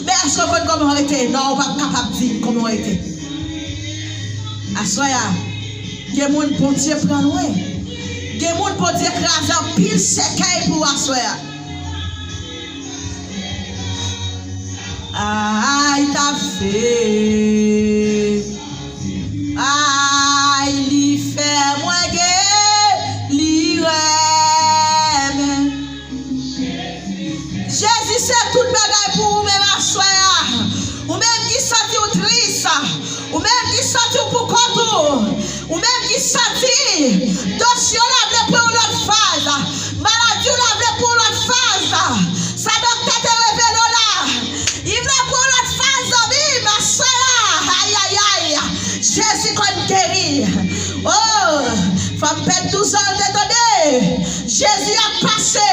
Mais est-ce que vous comment on était? Non, on va pas capable de dire comment on était. À soi. Il y a des gens bon Dieu prend loin. Il y a des gens bon Dieu écraser en pile sécaille pour à soi. Ah, il t'a fait. Ah, il fait moi que l'irème. Jésus, c'est toute bagaille pour vous même à soi. Ou même qui sentit au triste. Ou même qui sentit pour contour. Ou même qui sentit. Dossier la pour l'autre phase. Maladie la pour l'autre phase. Ça doit être révélé là. Il veut pour l'autre phase de vie, ma soeur. Aïe, aïe, aïe. Jésus qu'on guérit. Oh, femme pète 12 ans, détonné. Jésus a passé.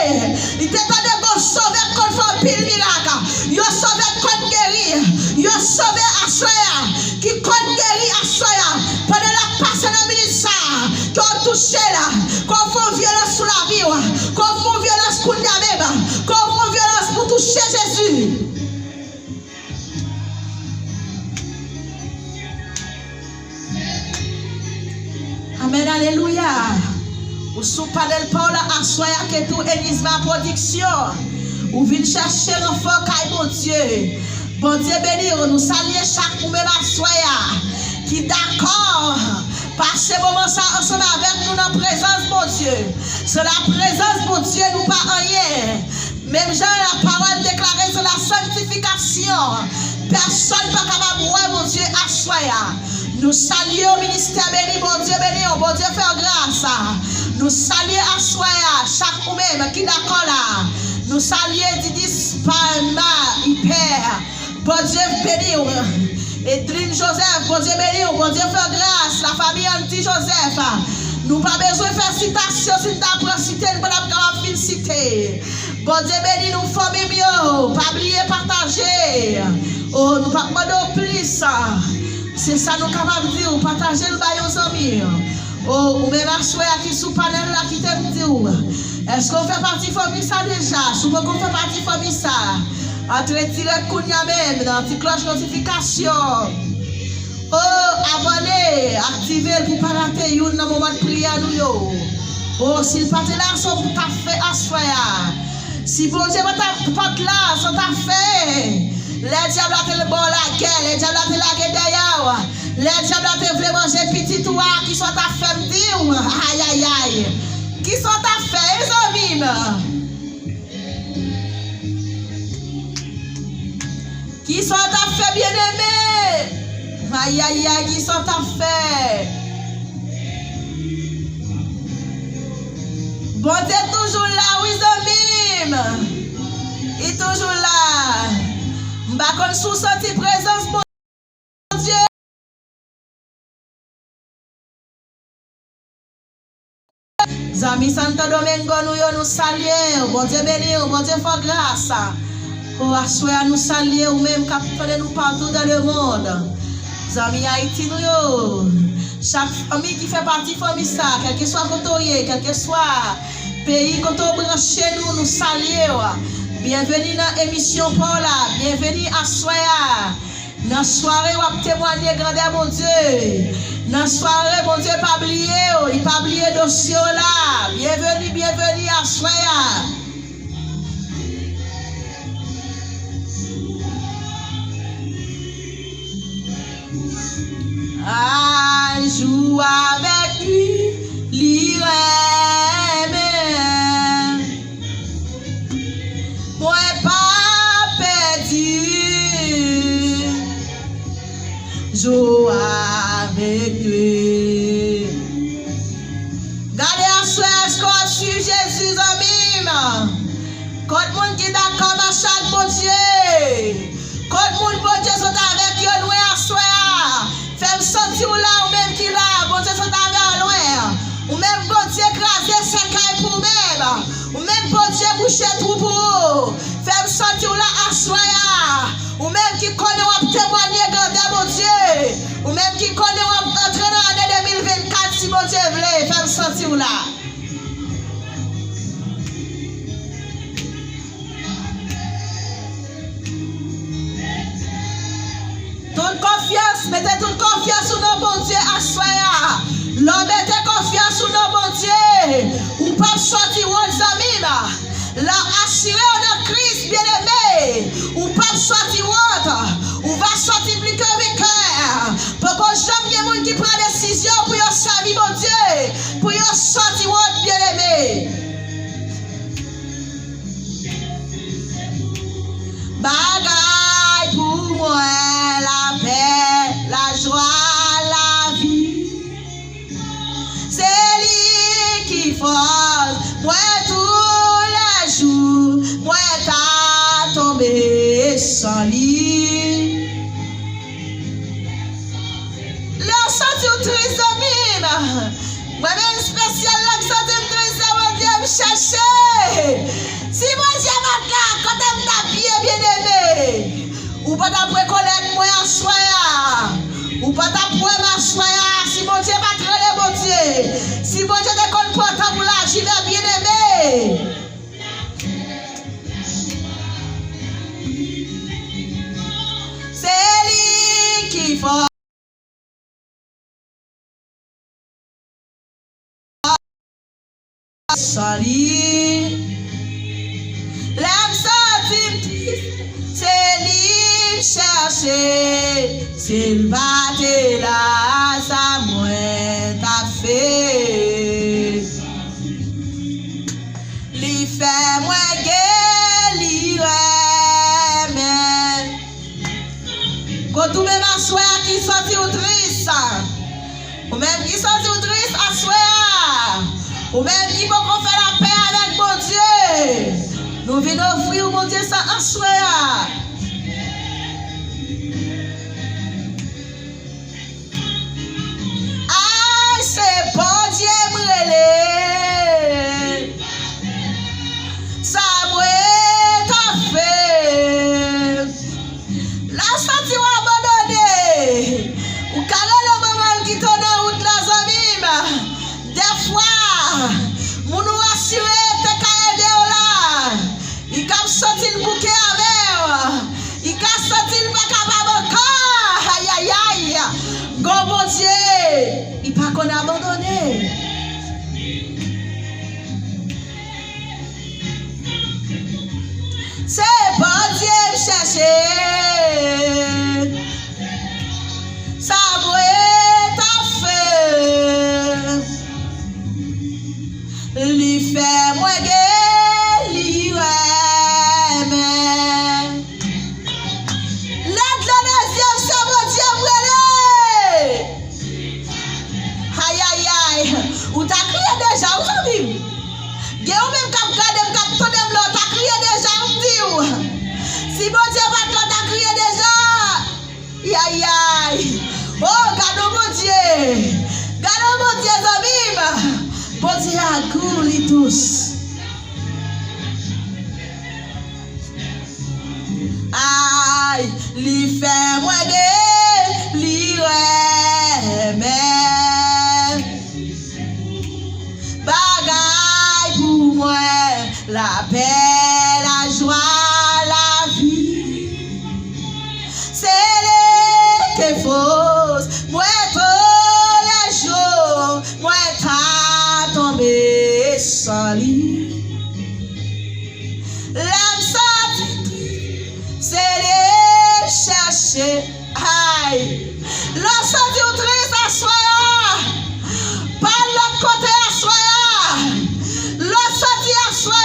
Il t'étonné qu'on sauve qu'on fait pile miracle. Il a sauvé qu'on guérit. Il a sauvé à soeur. Qui qu'on guérit à soeur. Pendant la passe dans le ministère. Qu'on touche là. Qu'on fait violence sur la vie. Qu'on fait violence pour nous même. Qu'on fait violence pour toucher Jésus. Amen, alléluia. Ou sous panel Paul à soya que tout église ma production. Ou vient chercher l'enfant caille mon Dieu. Bon Dieu béni, nous saluons chaque même à soya qui d'accord. Passez moment ça ensemble avec nous dans la présence mon Dieu. C'est la présence mon Dieu nous pas rien. Même Jean la parole déclarée sur la sanctification. Personne ne peut capable voir mon Dieu à soya. Nous saluons au ministère béni, bon Dieu faire grâce. Nous saluons à soya, chaque ou même qui d'accord là. Nous saluons Didis Palma, hyper. Bon Dieu béni. Edrine Joseph, bon Dieu béni, bon Dieu faire grâce. La famille Anti-Joseph. Nous pas besoin de faire citation, si nous avons cité, nous avons félicité. Bon Dieu béni, nous formons mieux. Pas oublier partager. Oh, nous pas demander plus. C'est ça nous capables de dire, partager le bail aux amis. Oh, ou même à souhait qui sous panel là qui t'aime dire. Est-ce qu'on fait partie de famille ça déjà? Si vous fait partie de famille ça, entrez direct Kounia même dans la petite cloche notification. Oh, abonnez, activez pour pas rater une dans le moment de prière nous. Oh, s'il pas là, son pour ta fait à soya. Si bon Dieu va ta là, son ta fait. Les diables ont le bon la gueule, les diables ont la gueule d'ailleurs. Les diables ont voulu manger petit toi qui sont ta femme dire. Aïe aïe aïe. Qui sont ta femme, les amis. Qui sont ta femme bien-aimée. Aïe aïe aïe, qui sont ta femme. Bon Dieu toujours là, oui, amis. Il est toujours là. M'bakon sous senti présence mon Dieu. Zami Santo Domingo nous saluons. Bon Dieu béni, bon Dieu fait grâce. Oh, assoya nous saluons ou même capitaine nous partout dans le monde. Zami Haïti nous. Chaque famille qui fait partie de la famille ça, quel que soit côté, quel que soit pays côté branché nous saluons. Bienvenue dans l'émission Paula. Bienvenue à Soya. Dans la soirée, on va témoigner grandeur mon Dieu. Dans la soirée, mon Dieu, pas oublier. Il pas oublier dossier là. Bienvenue, bienvenue à Soya. Ah, joue avec lui, l'irème. toujours avec lui. Gardez à soi, est-ce qu'on suit Jésus en mime? Quand le monde qui est d'accord à chaque bon Dieu, quand le monde bon Dieu sont avec eux loin à soi, fais-moi sentir là ou même qui là, bon Dieu sont avec loin. Ou même bon Dieu écraser ses cailles pour même. Ou même bon Dieu boucher tout pour vous. Fais-moi sentir là à soi. Ou même qui connaît ou témoigner de mon Dieu. Ou même qui connaît ou entrer dans l'année 2024 si mon Dieu veut. Fais-moi sentir là. Toute confiance, mettez toute confiance sur nos bon Dieu à soi. L'homme mettez confiance sur nos bon Dieu. Ou pas sortir aux amis. Là, assuré en Christ, bien aimé. Ou pas sortir autre. Ou va sortir plus que avec cœur. Pour que jamais il y ait monde qui prend décision pour y servir mon Dieu. Pour y sortir autre, bien aimé. Bagaille pour moi, la paix, la joie, la vie. C'est lui qui force, moi tous les jours, moi t'as tombé sans lui. Le senti triste de mine. Moi-même spécial là qui senti triste, mon Dieu me chercher. Si moi j'aime là, quand elle m'a bien aimé, ou pas d'après collègue moi à soi, ou pas d'après ma soi, si mon Dieu va créer mon Dieu, si mon Dieu te comprend pour la j'y vais bien aimé. C'est lui qui faut. Salut, l'âme sentit, c'est lui chercher, s'il battait là, ça moins t'a fait. Lui fait moins guérir, mais quand tout même à soi qui sentit au triste, ou même qui sentit au triste à soi. Ou même qui peut faire la paix avec mon Dieu. Nous venons offrir mon Dieu ça en soi. Ah, c'est bon Dieu brûlé. Ça m'a fait. La santé abandonnée. Ou carrément le moment qui tourne en route la zamime. Des fois, nous nous assurons que tu as là. Il a sorti le bouquet avec. Il a sorti le bac à encore. Aïe, aïe, aïe. Go, mon Dieu. Il n'a pas qu'on a abandonné. C'est bon Dieu chercher. Ça va ta fait. Lui fait moi guérir, mais l'aide la deuxième, c'est mon Dieu brûlé. Aïe, aïe, aïe. Ou t'as crié déjà, ou t'as dit? Ou même quand tu regardes, quand tu t'as crié déjà, on dit. Si mon Dieu va te t'as crié déjà. Aïe, aïe. Oh, garde mon Dieu. Garde mon Dieu, Zabim. Bon Dieu a goûté tous. Aïe, lui fait moi de lui mais bagaille pour moi la paix, la joie, la vie. C'est les que fausse, moi tous les jours, moi t'as tombé sans lui. L'âme sortie, c'est les chercher. Aïe, l'homme sorti triste à soi, par l'autre côté à soi, l'homme sorti à soi,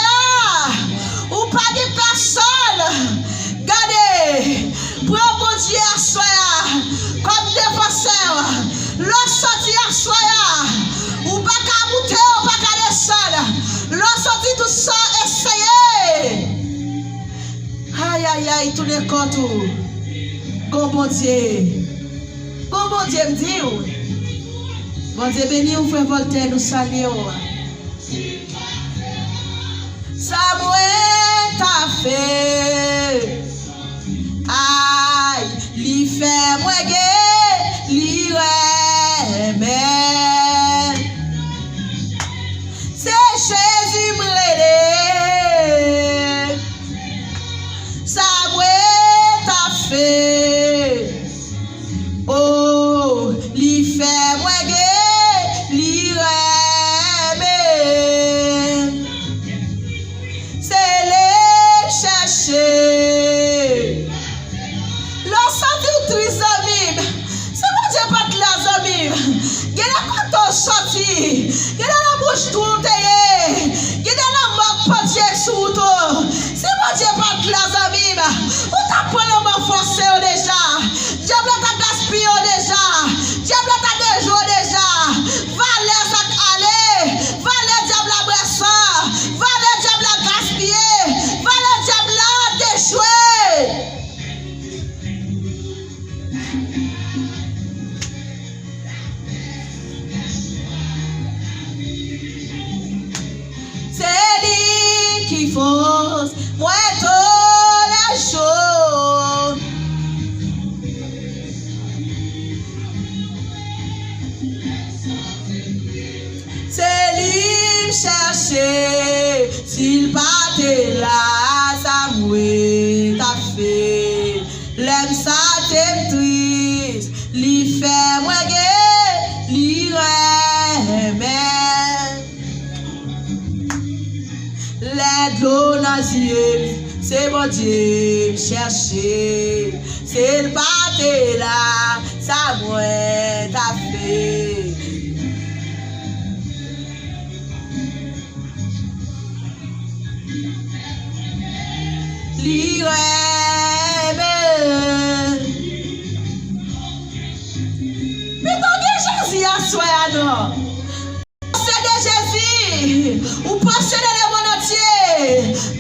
L'on sorti à soya. Ou pas qu'à monter, ou pas qu'à descendre. L'on sorti tout ça, essayez. Aïe, aïe, aïe, tout les côtes. Bon Dieu. Bon Dieu me dit. Bon Dieu béni, ou frère Voltaire, nous saluons. Samuel t'a fait. Aïe, li fait moi gay, li remet. C'est Jésus m'rede. Samuel t'a fait. Oh, li fait moi gay, li remet. C'est les chercher. C'est bon Dieu pas de la zamim. Gade quand on sorti. Gade la bouche tout est. Gade la moque pas Dieu sous toi. C'est bon Dieu pas de la zamim. Ou t'as pas le mot forcé déjà. Diable t'a gaspillé déjà. Diable t'a déjoué déjà. Valère ça aller. Valère diable la bresson. Valère diable la gaspillé. Valère diable la déjoué. Moi toute la chose. C'est lui chercher. S'il partait là, ça mouait ta fait. L'aime ça t'aime triste. Lui fait moi gay, lui remet. L'aide l'eau nazier, c'est bon Dieu chercher. C'est le pâté là, ça mouette a fait. L'irèbe. Mais tant que Jésus a soin non. Posséder Jésus, ou posséder le monde entier,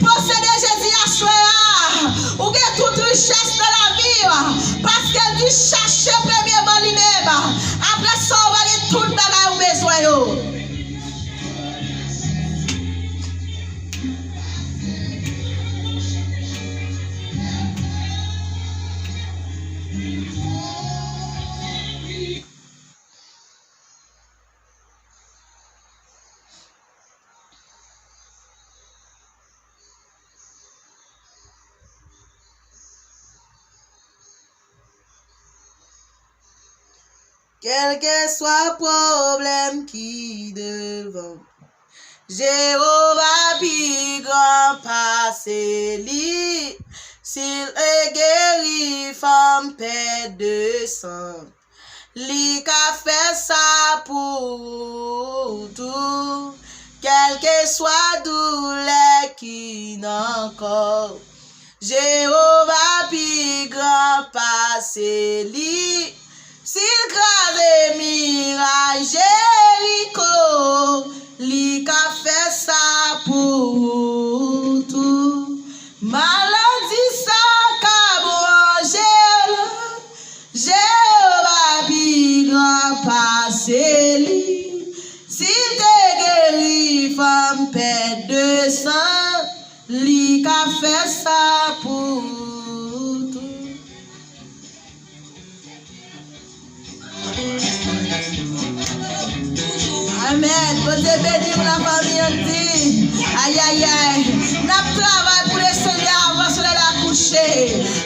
posséder Jésus à soi, ou get toute richesse dans la vie, parce qu'elle dit chercher premièrement lui-même, après ça on va aller tout le bagage ou besoin. Quel que soit le problème qui devant, Jéhovah puis grand passé li, s'il est guéri, femme paix de sang, li qu'a fait ça pour tout, quel que soit douleur qui n'encore, Jéhovah puis grand passé li, s'il crase mirage Jéricho, li qu'a fait ça pour tout. Maladie ça qu'a mangé, Jéhovah bi grand passé li. S'il te guérit, femme paix de sang, li qu'a fait ça pour tout. Amen. Bon Dieu béni pour la famille entière. Aïe aïe aïe. N'a travail pour les Seigneur avant de la coucher.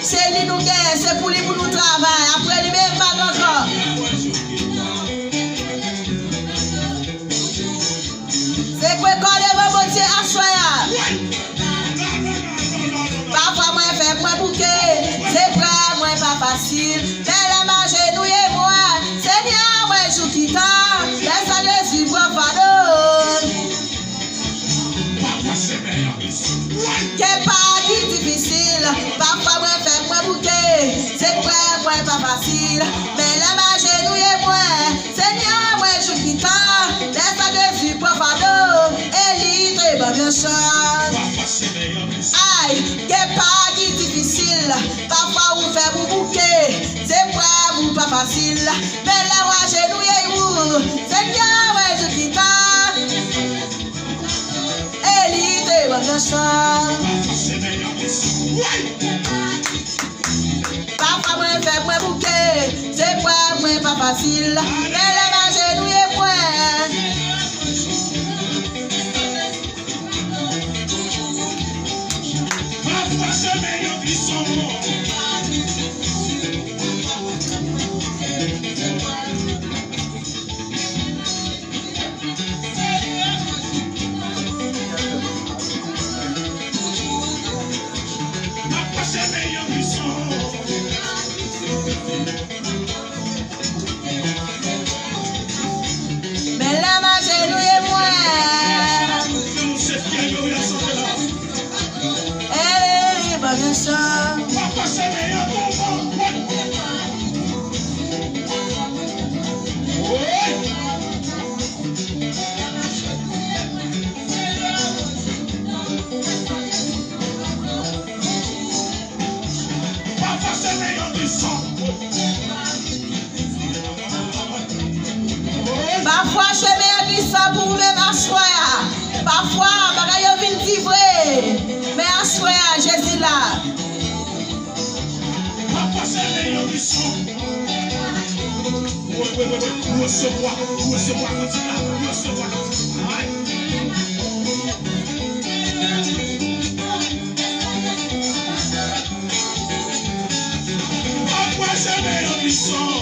C'est lui nous gagne, c'est pour lui pour nous travailler. Après lui même pas encore. C'est quoi quand les bon Dieu à soya. Parfois moi fait moi bouquet. C'est prêt, moi pas facile. Mais la marche nous et moi. Seigneur, moi je quitte. Qu'est pas difficile, parfois moi fait moi bouquet, c'est vrai moi pas facile, mais Aïe, que pas difficile. Parfois vous faites vous bouquet. C'est pas vous pas facile. Mais là, moi, genouillez vous. C'est bien, ouais, je dis ça. Élite, votre chant. Parfois, moi, fais moi bouquet. C'est pas moi pas facile. Mais là, moi, genouillez point. Mais là, ma genouille moi. Elle est bonne chance. Parfois, je mets un glissant pour me m'asseoir. Parfois, je viens livrer. Mais asseoir, Jésus là. Parfois, je mets un glissant. Recevoir. Parfois, je mets un glissant.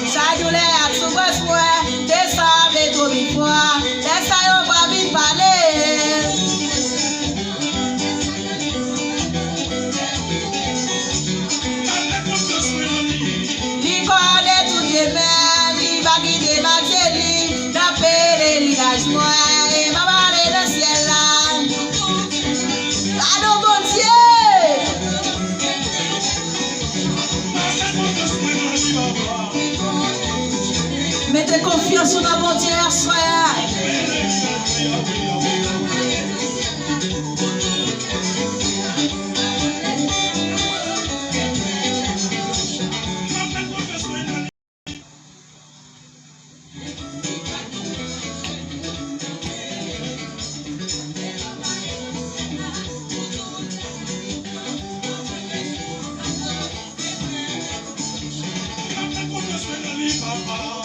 Ça douleur à tout besoin, descendre et tout vite fois, laisse ça yon pas vite parler. Li connaît tout les mêmes, li va guider ma chérie, d'appeler l'engagement et ma marée dans le ciel là. Pardon bon Dieu. Mettez confiance dans la bon Dieu à soi.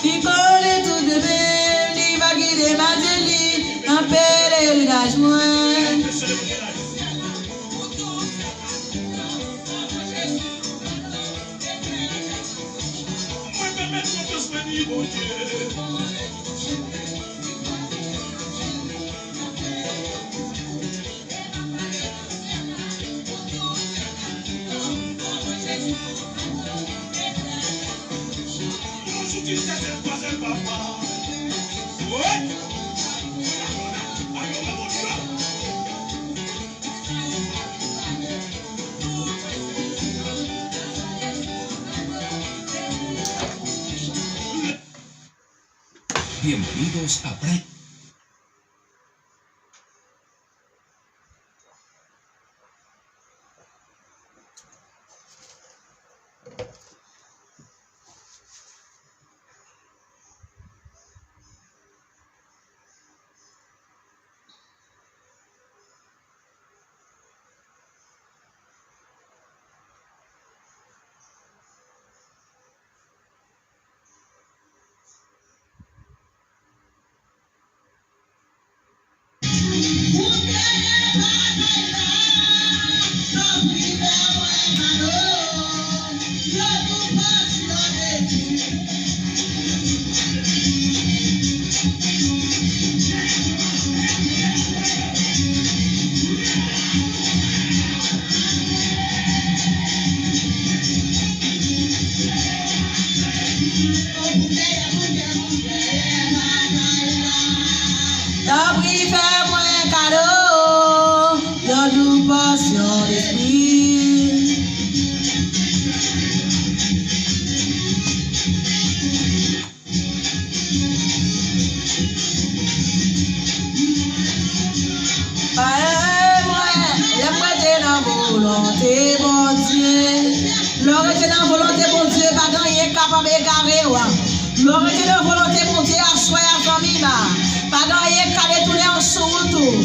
Il connaît tout de même, il va guider ma délit, un pèlerinage moins. Bienvenidos a Pride. volonté, mon Dieu, pas dans rien capable d'égarer. Gloire de la volonté, mon Dieu, à soi, à famille. Pas dans rien qu'à détourner en sous-tout.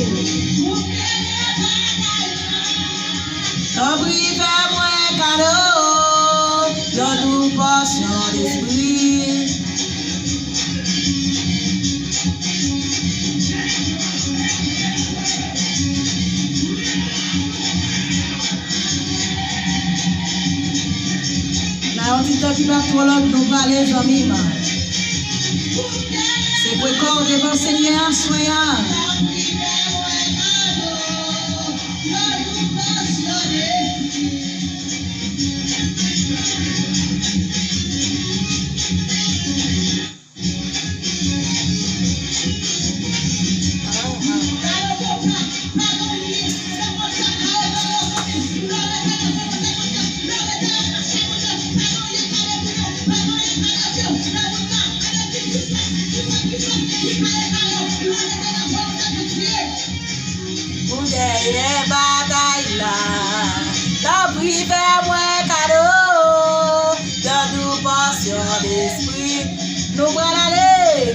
L'homme fait moins cadeau, le nous portion d'esprit. Là, on dit que tu vas pour l'autre, nous parler, les amis. C'est pour corps devant le Seigneur, soyons. Nous allons aller.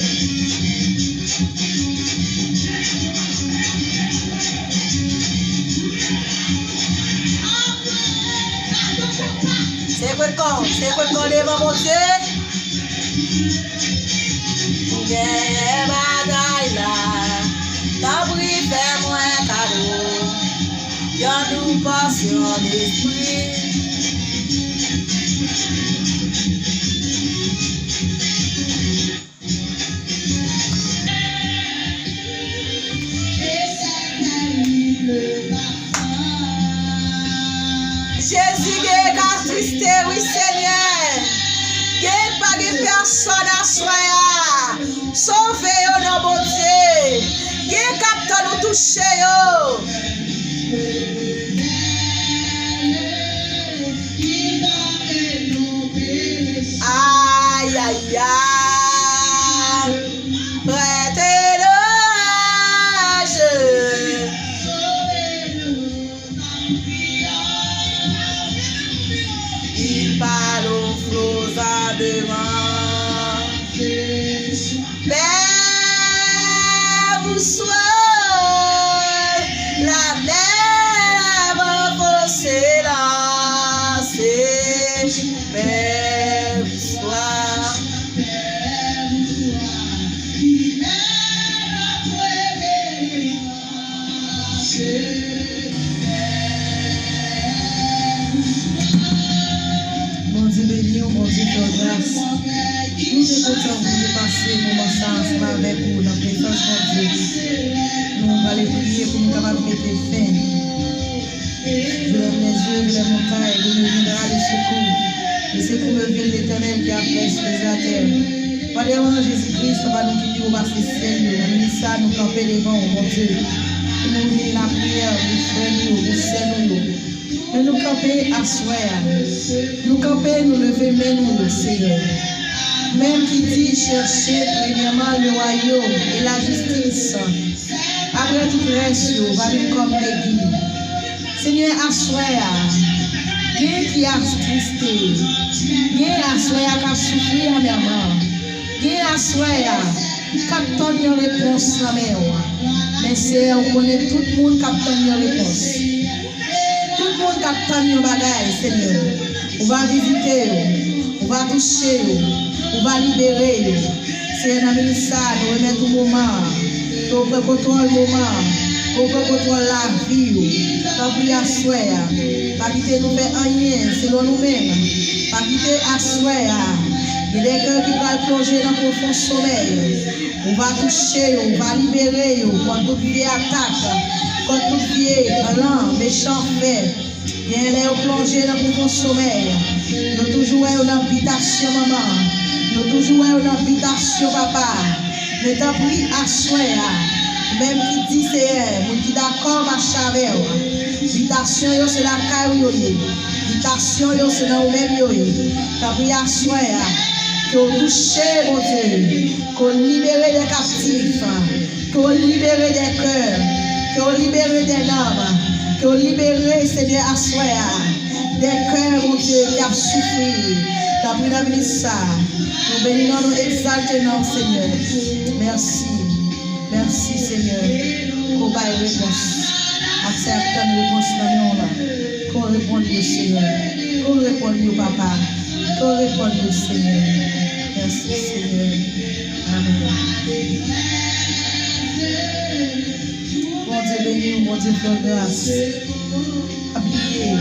C'est quoi quand devant mon Dieu? Bataille là, t'as pris fait moins cadeau, y'a nous passion d'esprit. Jésus est attristé, oui Seigneur. Il n'y a pas de personne à soyer. Sauvez-nous, nos bon Dieu. Il y a capteur nous toucher. Aïe, aïe, aïe. Prêtez l'âge. Il parle aux flots à devant. Père, vous soyez la mer va forcer là. Père, vous soyez. Mon Dieu béni, mon Dieu de grâce. Nous te comptons de passer un moment ensemble avec vous dans la présence de Dieu. Nous allons prier pour nous capables de mettre fin. Je lève les yeux vers les montagnes, de nous viendra le secours. Le secours me vient de l'Éternel qui a fait les terre. Par devant Jésus-Christ, on va nous quitter au bas du ciel. Nous ça, nous camper devant, mon Dieu. Nous venons la prière, nous frères, nous sers. Mais nous camper à soi. Nous camper, nous lever, mais nous le Seigneur. Même qui dit chercher premièrement le royaume et la justice. Après tout le reste, va nous comme l'église. Seigneur, à soi. Bien qui a tristé. Bien à soi qui a souffert amèrement. Bien à soi qui a obtenu une réponse la meilleure. Mais c'est on connaît tout le monde qui a obtenu une réponse. Tout le monde qui a obtenu une bagaille, Seigneur. On va visiter, on va toucher, on va libérer. C'est un ami ça, nous remettons au moment. Nous préparons le moment. Nous préparons la vie. Nous prions à soi. Pas quitter nous faire rien selon nous-mêmes. Pas quitter à soi. Il y a des cœurs qui vont plonger dans le profond sommeil. On va toucher, on va libérer contre toute vieille attaque, contre toute vieille lent, méchant fait. Il y a des plongés dans le profond sommeil. Nous toujours une habitation, maman. Nous toujours une habitation, papa. Mais t'as pris à soi. Même qui dit c'est qui d'accord marcher avec vous. L'invitation c'est la caille. L'invitation c'est dans vous-même. T'as pris à soi. Qu'on touche, mon Dieu, qu'on libère des captifs, qu'on libère des cœurs, qu'on libère des âmes, qu'on libère, Seigneur, à soi. des cœurs, mon Dieu, qui ont souffert. Tu as pris la ministre ça. Nous bénissons, nous exaltons, Seigneur. Merci. Merci, Seigneur. Pour la réponse. Accepte une réponse dans nous là. Qu'on réponde, Seigneur. Qu'on réponde, Papa. Qu'on réponde, Seigneur. Merci, Seigneur. Amen. Bon Dieu béni, bon Dieu fait grâce. Appuyez.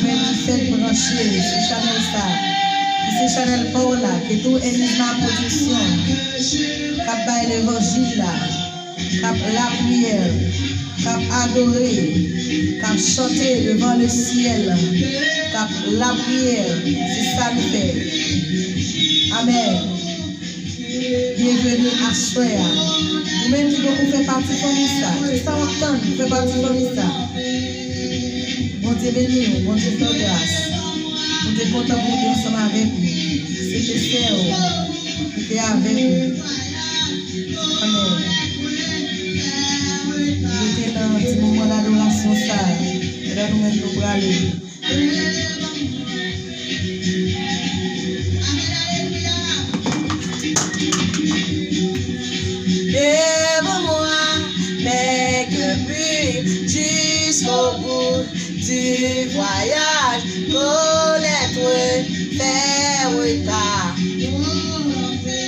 Même qui fait brancher sur Chanel ça. C'est Chanel Paola, qui est tout église en production. Cap bail l'évangile là. Cap la prière. Cap adorer. Cap chanter devant le ciel. Cap la prière. C'est ça nous fait. Amen. Bienvenue à Soya. Vous-même qui beaucoup fait partie de ça. Qui ça entend, qui fait partie de ça. Bon Dieu béni, bon Dieu fait grâce. Bon Dieu content pour nous ensemble avec vous. C'était frère qui était avec vous. Amen. Nous étions dans un petit moment d'adoration ça. Et là nous mettons pour aller. Lève-moi, mais que puis jusqu'au bout du voyage, connaître, faire ta volonté.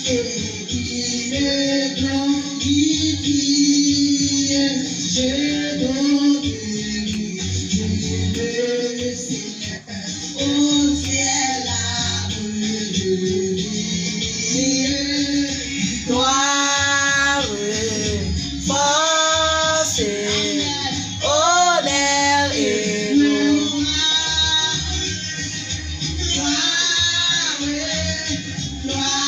Et qui me glorifie, je donne le Seigneur au ciel. Gloire, force, honneur et gloire. Gloire,